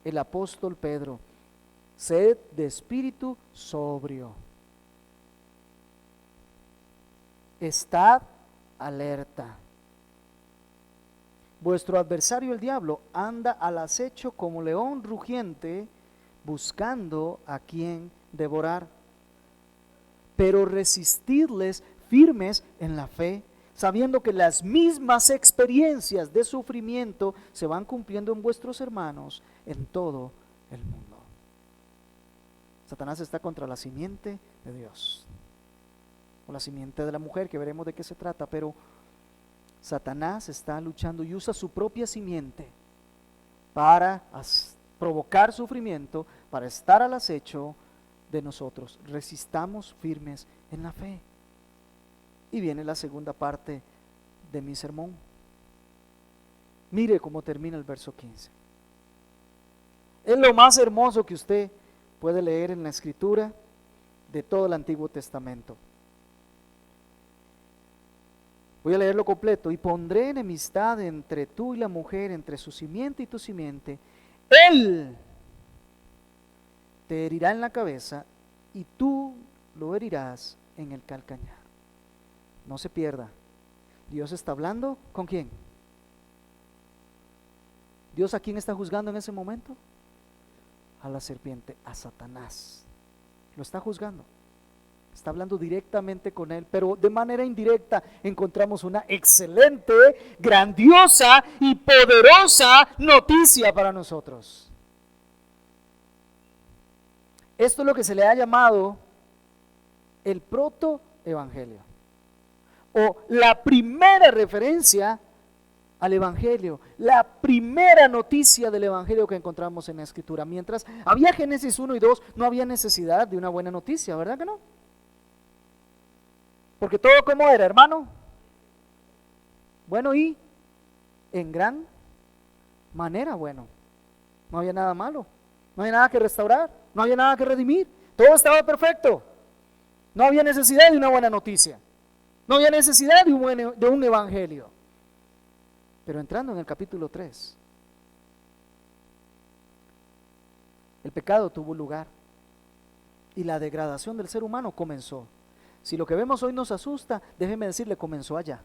el apóstol Pedro: sed de espíritu sobrio, estad alerta. Vuestro adversario el diablo anda al acecho como león rugiente, buscando a quien devorar. Pero resistidles firmes en la fe, sabiendo que las mismas experiencias de sufrimiento se van cumpliendo en vuestros hermanos en todo el mundo. Satanás está contra la simiente de Dios, o la simiente de la mujer, que veremos de qué se trata, pero Satanás está luchando y usa su propia simiente para provocar sufrimiento, para estar al acecho de nosotros. Resistamos firmes en la fe. Y viene la segunda parte de mi sermón. Mire cómo termina el verso 15. Es lo más hermoso que usted puede leer en la Escritura de todo el Antiguo Testamento. Voy a leerlo completo. Y pondré enemistad entre tú y la mujer, entre su simiente y tu simiente. Él te herirá en la cabeza y tú lo herirás en el calcañar. No se pierda. Dios está hablando ¿con quién? ¿Dios a quién está juzgando en ese momento? A la serpiente, a Satanás. Lo está juzgando. Está hablando directamente con él, pero de manera indirecta encontramos una excelente, grandiosa y poderosa noticia para nosotros. Esto es lo que se le ha llamado el protoevangelio, o la primera referencia al evangelio, la primera noticia del evangelio que encontramos en la escritura. Mientras había Génesis 1 y 2, no había necesidad de una buena noticia, ¿verdad que no? Porque todo como era, hermano, bueno y en gran manera bueno. No había nada malo, no había nada que restaurar, no había nada que redimir, todo estaba perfecto. No había necesidad de una buena noticia, no había necesidad de un evangelio. Pero entrando en el capítulo 3, el pecado tuvo lugar y la degradación del ser humano comenzó. Si lo que vemos hoy nos asusta, déjeme decirle, comenzó allá.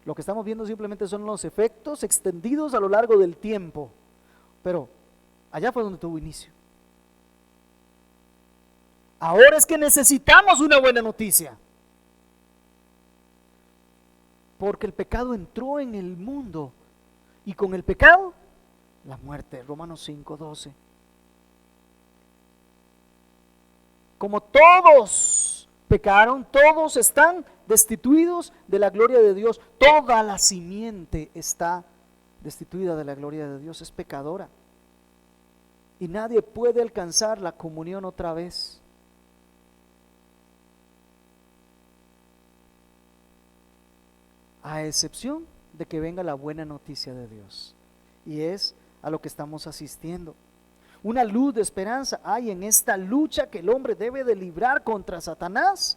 Lo que estamos viendo simplemente son los efectos extendidos a lo largo del tiempo, pero allá fue donde tuvo inicio. Ahora es que necesitamos una buena noticia, porque el pecado entró en el mundo y con el pecado la muerte. Romanos 5:12. Como todos pecaron, todos están destituidos de la gloria de Dios. Toda la simiente está destituida de la gloria de Dios, es pecadora. Y nadie puede alcanzar la comunión otra vez. A excepción de que venga la buena noticia de Dios. Y es a lo que estamos asistiendo. Una luz de esperanza hay en esta lucha que el hombre debe de librar contra Satanás.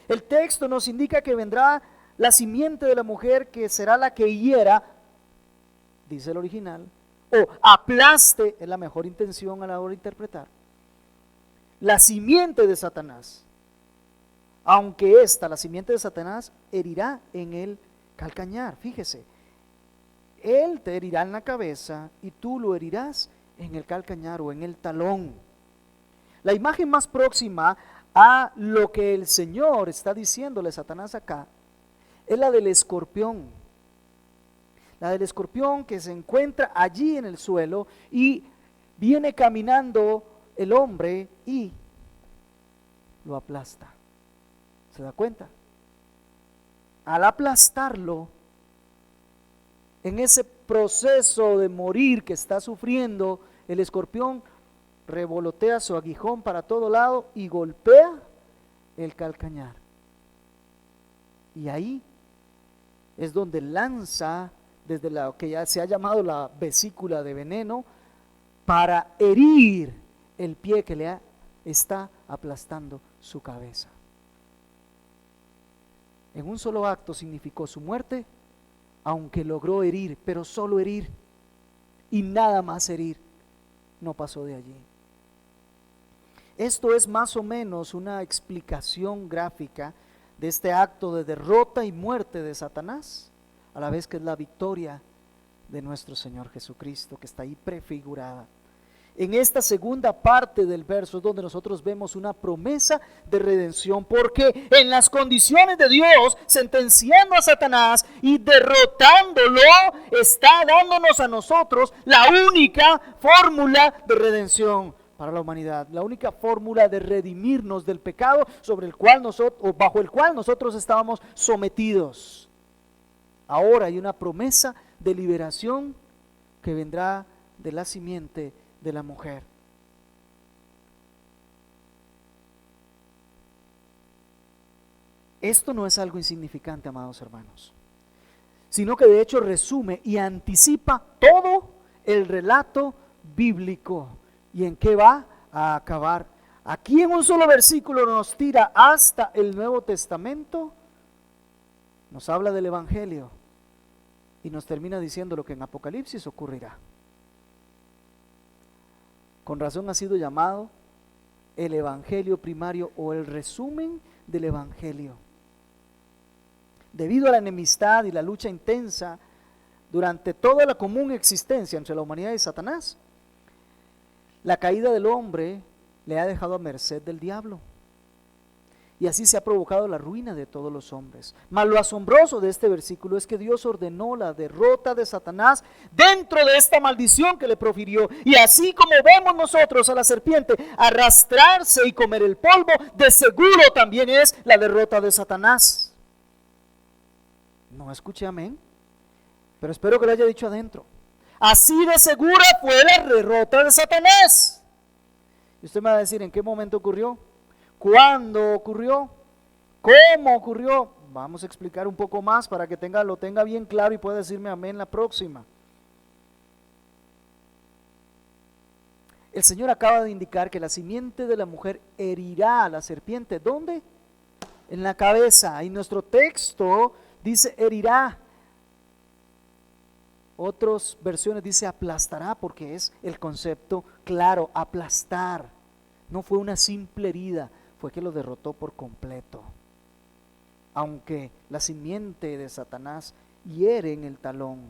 El texto nos indica que vendrá la simiente de la mujer que será la que hiera, dice el original, o aplaste, es la mejor intención a la hora de interpretar, la simiente de Satanás. Aunque la simiente de Satanás, herirá en el calcañar. Fíjese, él te herirá en la cabeza y tú lo herirás en el calcañar o en el talón. La imagen más próxima a lo que el Señor está diciéndole a Satanás acá es la del escorpión. La del escorpión que se encuentra allí en el suelo y viene caminando el hombre y lo aplasta. ¿Se da cuenta? Al aplastarlo, en ese proceso de morir que está sufriendo, el escorpión revolotea su aguijón para todo lado y golpea el calcañar. Y ahí es donde lanza desde lo que ya se ha llamado la vesícula de veneno para herir el pie que está aplastando su cabeza. En un solo acto significó su muerte, aunque logró herir, pero solo herir y nada más herir, no pasó de allí. Esto es más o menos una explicación gráfica de este acto de derrota y muerte de Satanás, a la vez que es la victoria de nuestro Señor Jesucristo, que está ahí prefigurada. En esta segunda parte del verso es donde nosotros vemos una promesa de redención, porque en las condiciones de Dios, sentenciando a Satanás y derrotándolo, está dándonos a nosotros la única fórmula de redención para la humanidad, la única fórmula de redimirnos del pecado sobre el cual bajo el cual nosotros estábamos sometidos. Ahora hay una promesa de liberación que vendrá de la simiente de la mujer. Esto no es algo insignificante, amados hermanos, sino que de hecho resume y anticipa todo el relato bíblico y en qué va a acabar. Aquí en un solo versículo nos tira hasta el Nuevo Testamento, nos habla del Evangelio y nos termina diciendo lo que en Apocalipsis ocurrirá. Con razón ha sido llamado el Evangelio primario o el resumen del Evangelio. debido a la enemistad y la lucha intensa durante toda la común existencia entre la humanidad y Satanás, la caída del hombre le ha dejado a merced del diablo. Y así se ha provocado la ruina de todos los hombres. Mas lo asombroso de este versículo es que Dios ordenó la derrota de Satanás dentro de esta maldición que le profirió. Y así como vemos nosotros a la serpiente arrastrarse y comer el polvo, de seguro también es la derrota de Satanás. No escuché amén, pero espero que lo haya dicho adentro. Así de segura fue la derrota de Satanás. Y usted me va a decir, ¿en qué momento ocurrió? ¿Cuándo ocurrió? ¿Cómo ocurrió? Vamos a explicar un poco más para que lo tenga bien claro y pueda decirme amén la próxima. El Señor acaba de indicar que la simiente de la mujer herirá a la serpiente. ¿Dónde? En la cabeza. Y nuestro texto dice herirá. Otras versiones dice aplastará, porque es el concepto claro, aplastar. No fue una simple herida, fue que lo derrotó por completo. Aunque la simiente de Satanás hiere en el talón.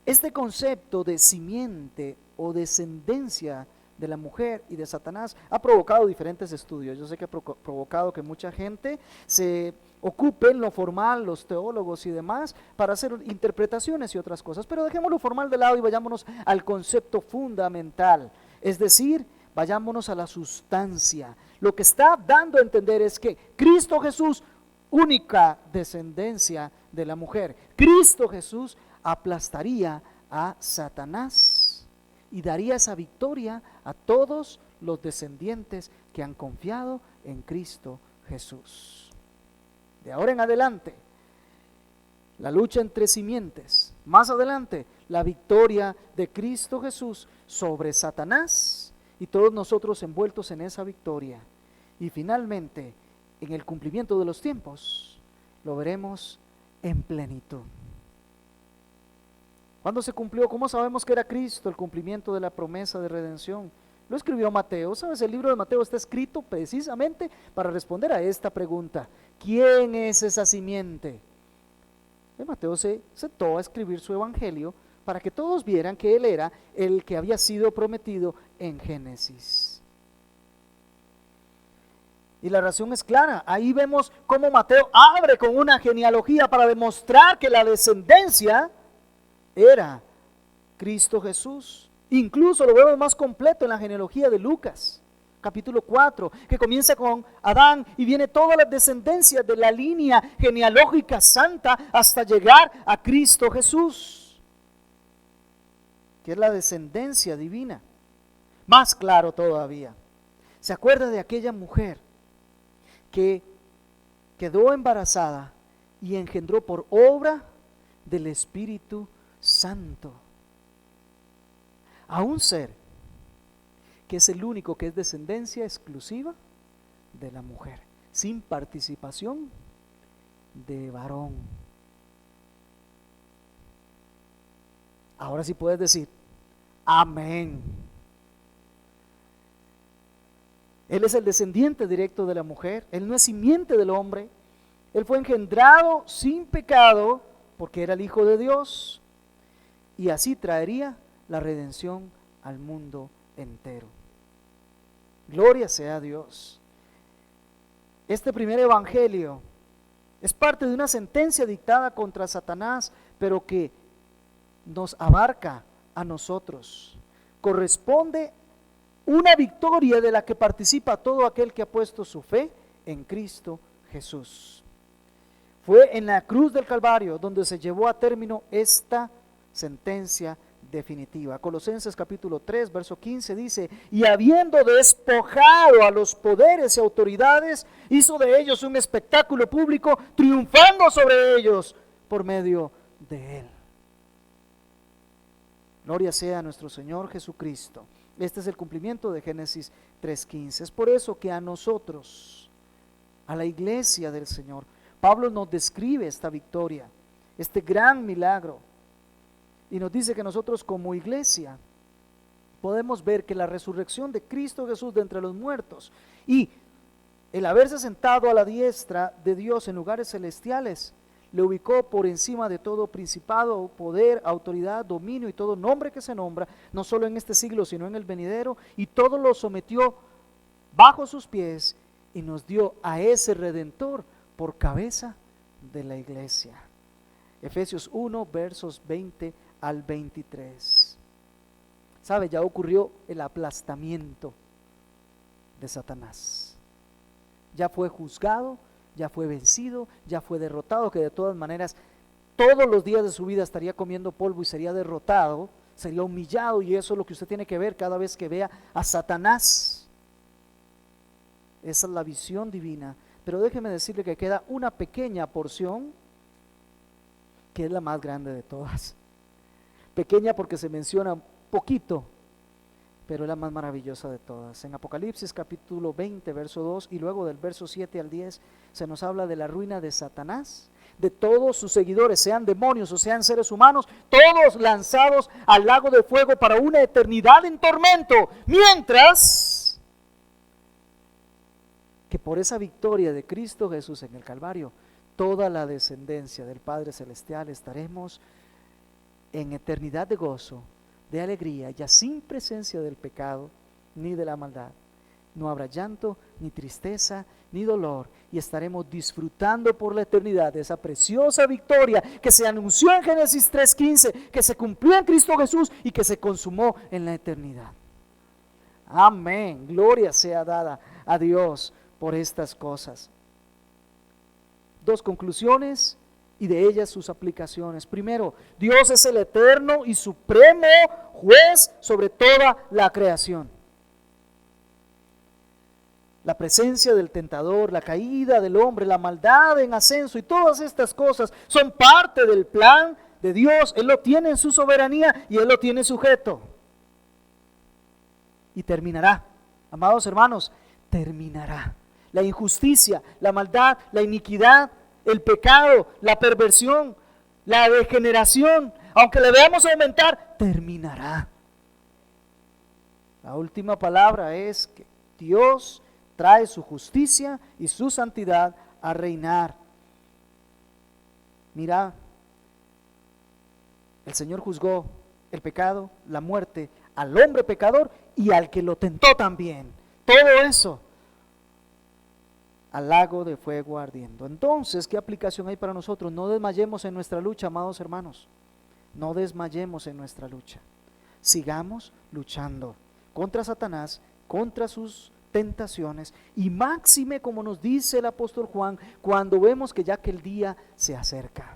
Este concepto de simiente o descendencia de la mujer y de Satanás ha provocado diferentes estudios. Yo sé que ha provocado que mucha gente se ocupe en lo formal, los teólogos y demás, para hacer interpretaciones y otras cosas. Pero dejemos lo formal de lado y vayámonos al concepto fundamental. Es decir, vayámonos a la sustancia. Lo que está dando a entender es que Cristo Jesús, única descendencia de la mujer, Cristo Jesús aplastaría a Satanás y daría esa victoria a todos los descendientes que han confiado en Cristo Jesús. De ahora en adelante, la lucha entre simientes. Más adelante, la victoria de Cristo Jesús sobre Satanás y todos nosotros envueltos en esa victoria. Y finalmente, en el cumplimiento de los tiempos, lo veremos en plenitud. ¿Cuándo se cumplió? ¿Cómo sabemos que era Cristo el cumplimiento de la promesa de redención? Lo escribió Mateo. ¿Sabes? El libro de Mateo está escrito precisamente para responder a esta pregunta. ¿Quién es esa simiente? Mateo se sentó a escribir su evangelio para que todos vieran que él era el que había sido prometido en Génesis. Y la razón es clara. Ahí vemos cómo Mateo abre con una genealogía para demostrar que la descendencia era Cristo Jesús. Incluso lo vemos más completo en la genealogía de Lucas, capítulo 4, que comienza con Adán y viene toda la descendencia de la línea genealógica santa hasta llegar a Cristo Jesús, que es la descendencia divina. Más claro todavía, ¿se acuerda de aquella mujer que quedó embarazada y engendró por obra del Espíritu Santo a un ser que es el único que es descendencia exclusiva de la mujer, sin participación de varón? Ahora sí puedes decir amén. Él es el descendiente directo de la mujer, él no es simiente del hombre, él fue engendrado sin pecado porque era el Hijo de Dios y así traería la redención al mundo entero. Gloria sea a Dios. Este primer evangelio es parte de una sentencia dictada contra Satanás, pero que nos abarca a nosotros. Corresponde una victoria de la que participa todo aquel que ha puesto su fe en Cristo Jesús. Fue en la cruz del Calvario donde se llevó a término esta sentencia definitiva. Colosenses capítulo 3, verso 15 dice: y habiendo despojado a los poderes y autoridades, hizo de ellos un espectáculo público, triunfando sobre ellos por medio de él. Gloria sea a nuestro Señor Jesucristo. Este es el cumplimiento de Génesis 3:15. Es por eso que a nosotros, a la iglesia del Señor, Pablo nos describe esta victoria, este gran milagro. Y nos dice que nosotros como iglesia podemos ver que la resurrección de Cristo Jesús de entre los muertos y el haberse sentado a la diestra de Dios en lugares celestiales le ubicó por encima de todo principado, poder, autoridad, dominio y todo nombre que se nombra, no solo en este siglo, sino en el venidero, y todo lo sometió bajo sus pies y nos dio a ese Redentor por cabeza de la iglesia. Efesios 1, versos 20 al 23. ¿Sabe? Ya ocurrió el aplastamiento de Satanás. Ya fue juzgado, ya fue vencido, ya fue derrotado, que de todas maneras todos los días de su vida estaría comiendo polvo y sería derrotado, sería humillado, y eso es lo que usted tiene que ver cada vez que vea a Satanás. Esa es la visión divina. Pero déjeme decirle que queda una pequeña porción que es la más grande de todas. Pequeña porque se menciona poquito, pero es la más maravillosa de todas. En Apocalipsis capítulo 20, verso 2, y luego del verso 7 al 10, se nos habla de la ruina de Satanás, de todos sus seguidores, sean demonios o sean seres humanos, todos lanzados al lago de fuego para una eternidad en tormento, mientras que por esa victoria de Cristo Jesús en el Calvario, toda la descendencia del Padre Celestial estaremos en eternidad de gozo, de alegría, ya sin presencia del pecado ni de la maldad. No habrá llanto, ni tristeza, ni dolor, y estaremos disfrutando por la eternidad de esa preciosa victoria que se anunció en Génesis 3:15, que se cumplió en Cristo Jesús y que se consumó en la eternidad. Amén. Gloria sea dada a Dios por estas cosas. Dos conclusiones y de ellas sus aplicaciones. Primero, Dios es el eterno y supremo juez sobre toda la creación. La presencia del tentador, la caída del hombre, la maldad en ascenso y todas estas cosas son parte del plan de Dios. Él lo tiene en su soberanía y Él lo tiene sujeto. Y terminará, amados hermanos, terminará. La injusticia, la maldad, la iniquidad, el pecado, la perversión, la degeneración, aunque le veamos aumentar, terminará. La última palabra es que Dios trae su justicia y su santidad a reinar. Mira, el Señor juzgó el pecado, la muerte, al hombre pecador y al que lo tentó también. Todo eso al lago de fuego ardiendo. Entonces, ¿qué aplicación hay para nosotros? No desmayemos en nuestra lucha, amados hermanos. No desmayemos en nuestra lucha. Sigamos luchando contra Satanás, contra sus tentaciones, y máxime, como nos dice el apóstol Juan, cuando vemos que ya que el día se acerca.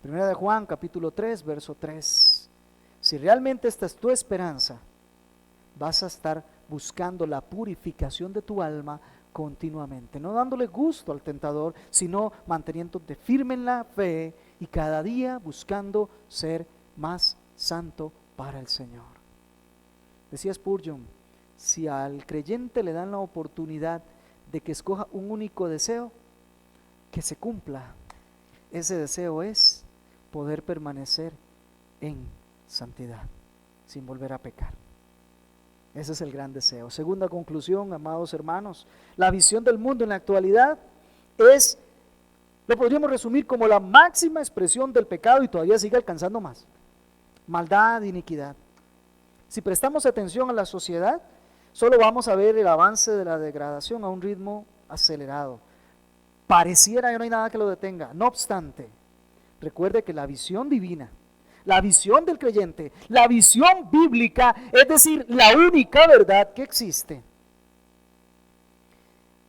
Primera de Juan, capítulo 3, verso 3. Si realmente esta es tu esperanza, vas a estar buscando la purificación de tu alma continuamente, no dándole gusto al tentador, sino manteniéndote firme en la fe y cada día buscando ser más santo para el Señor. Decía Spurgeon, si al creyente le dan la oportunidad de que escoja un único deseo, que se cumpla. Ese deseo es poder permanecer en santidad, sin volver a pecar. Ese es el gran deseo. Segunda conclusión, amados hermanos, la visión del mundo en la actualidad es, lo podríamos resumir como la máxima expresión del pecado y todavía sigue alcanzando más. Maldad, iniquidad. Si prestamos atención a la sociedad, solo vamos a ver el avance de la degradación a un ritmo acelerado. Pareciera que no hay nada que lo detenga. No obstante, recuerde que la visión divina, la visión del creyente, la visión bíblica, es decir, la única verdad que existe,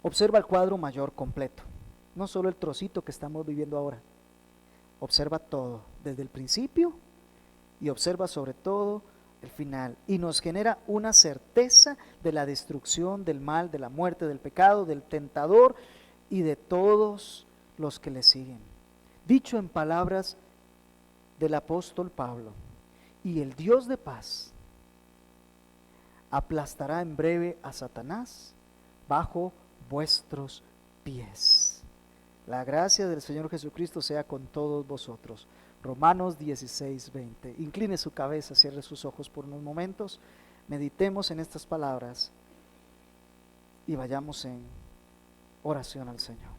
observa el cuadro mayor completo, no solo el trocito que estamos viviendo ahora. Observa todo, desde el principio, y observa sobre todo el final, y nos genera una certeza de la destrucción, del mal, de la muerte, del pecado, del tentador y de todos los que le siguen. Dicho en palabras del apóstol Pablo, y el Dios de paz aplastará en breve a Satanás bajo vuestros pies. La gracia del Señor Jesucristo sea con todos vosotros. Romanos 16:20. Incline su cabeza, cierre sus ojos por unos momentos, meditemos en estas palabras y vayamos en oración al Señor.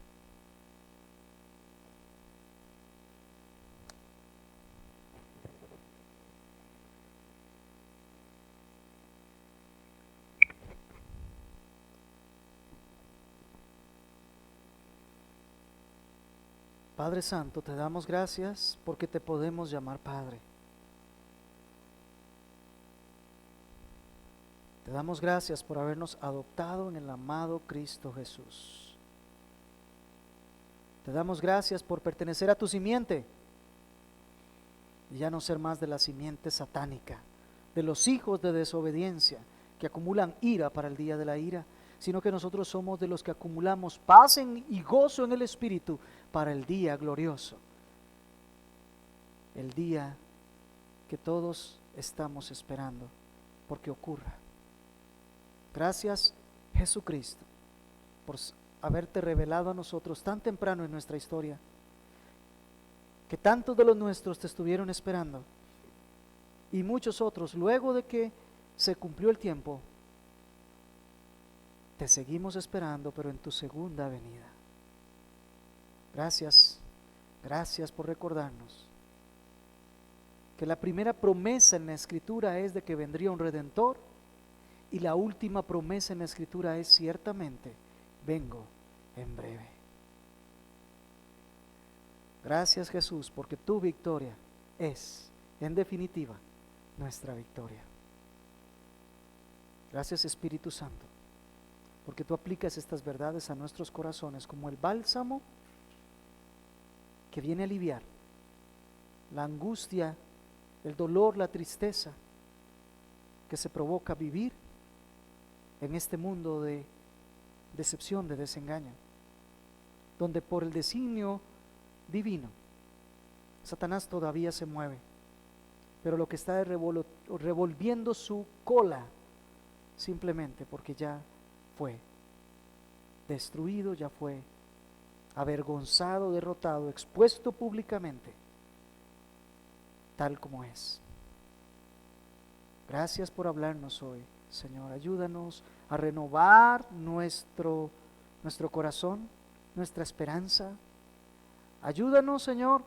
Padre Santo, te damos gracias porque te podemos llamar Padre. Te damos gracias por habernos adoptado en el amado Cristo Jesús. Te damos gracias por pertenecer a tu simiente y ya no ser más de la simiente satánica, de los hijos de desobediencia que acumulan ira para el día de la ira, sino que nosotros somos de los que acumulamos paz y gozo en el Espíritu para el día glorioso, el día que todos estamos esperando porque ocurra. Gracias, Jesucristo, por haberte revelado a nosotros tan temprano en nuestra historia, que tantos de los nuestros te estuvieron esperando y muchos otros, luego de que se cumplió el tiempo, te seguimos esperando, pero en tu segunda venida. Gracias, gracias por recordarnos que la primera promesa en la Escritura es de que vendría un Redentor, y la última promesa en la Escritura es: ciertamente vengo en breve. Gracias, Jesús, porque tu victoria es, en definitiva, nuestra victoria. Gracias, Espíritu Santo, porque tú aplicas estas verdades a nuestros corazones como el bálsamo que viene a aliviar la angustia, el dolor, la tristeza que se provoca vivir en este mundo de decepción, de desengaño, donde por el designio divino Satanás todavía se mueve, pero lo que está es revolviendo su cola, simplemente porque ya fue destruido, ya fue avergonzado, derrotado, expuesto públicamente, tal como es. Gracias por hablarnos hoy, Señor. Ayúdanos a renovar nuestro corazón, nuestra esperanza. Ayúdanos, Señor,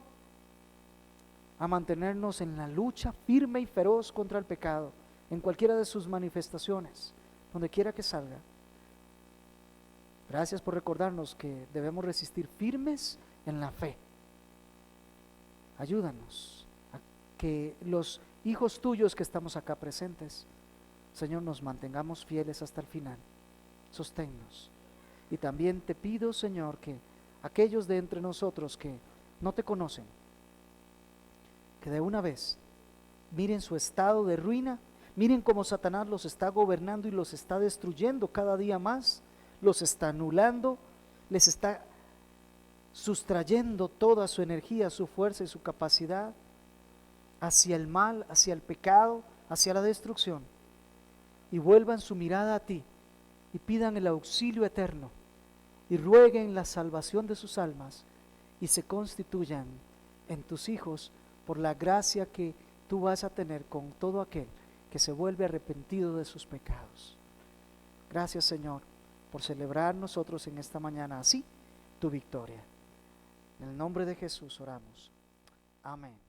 a mantenernos en la lucha firme y feroz contra el pecado, en cualquiera de sus manifestaciones, donde quiera que salga. Gracias por recordarnos que debemos resistir firmes en la fe. Ayúdanos a que los hijos tuyos que estamos acá presentes, Señor, nos mantengamos fieles hasta el final. Sosténnos. Y también te pido, Señor, que aquellos de entre nosotros que no te conocen, que de una vez miren su estado de ruina, miren cómo Satanás los está gobernando y los está destruyendo cada día más, los está anulando, les está sustrayendo toda su energía, su fuerza y su capacidad hacia el mal, hacia el pecado, hacia la destrucción, y vuelvan su mirada a ti y pidan el auxilio eterno y rueguen la salvación de sus almas y se constituyan en tus hijos por la gracia que tú vas a tener con todo aquel que se vuelve arrepentido de sus pecados. Gracias, Señor, por celebrar nosotros en esta mañana así tu victoria. En el nombre de Jesús oramos. Amén.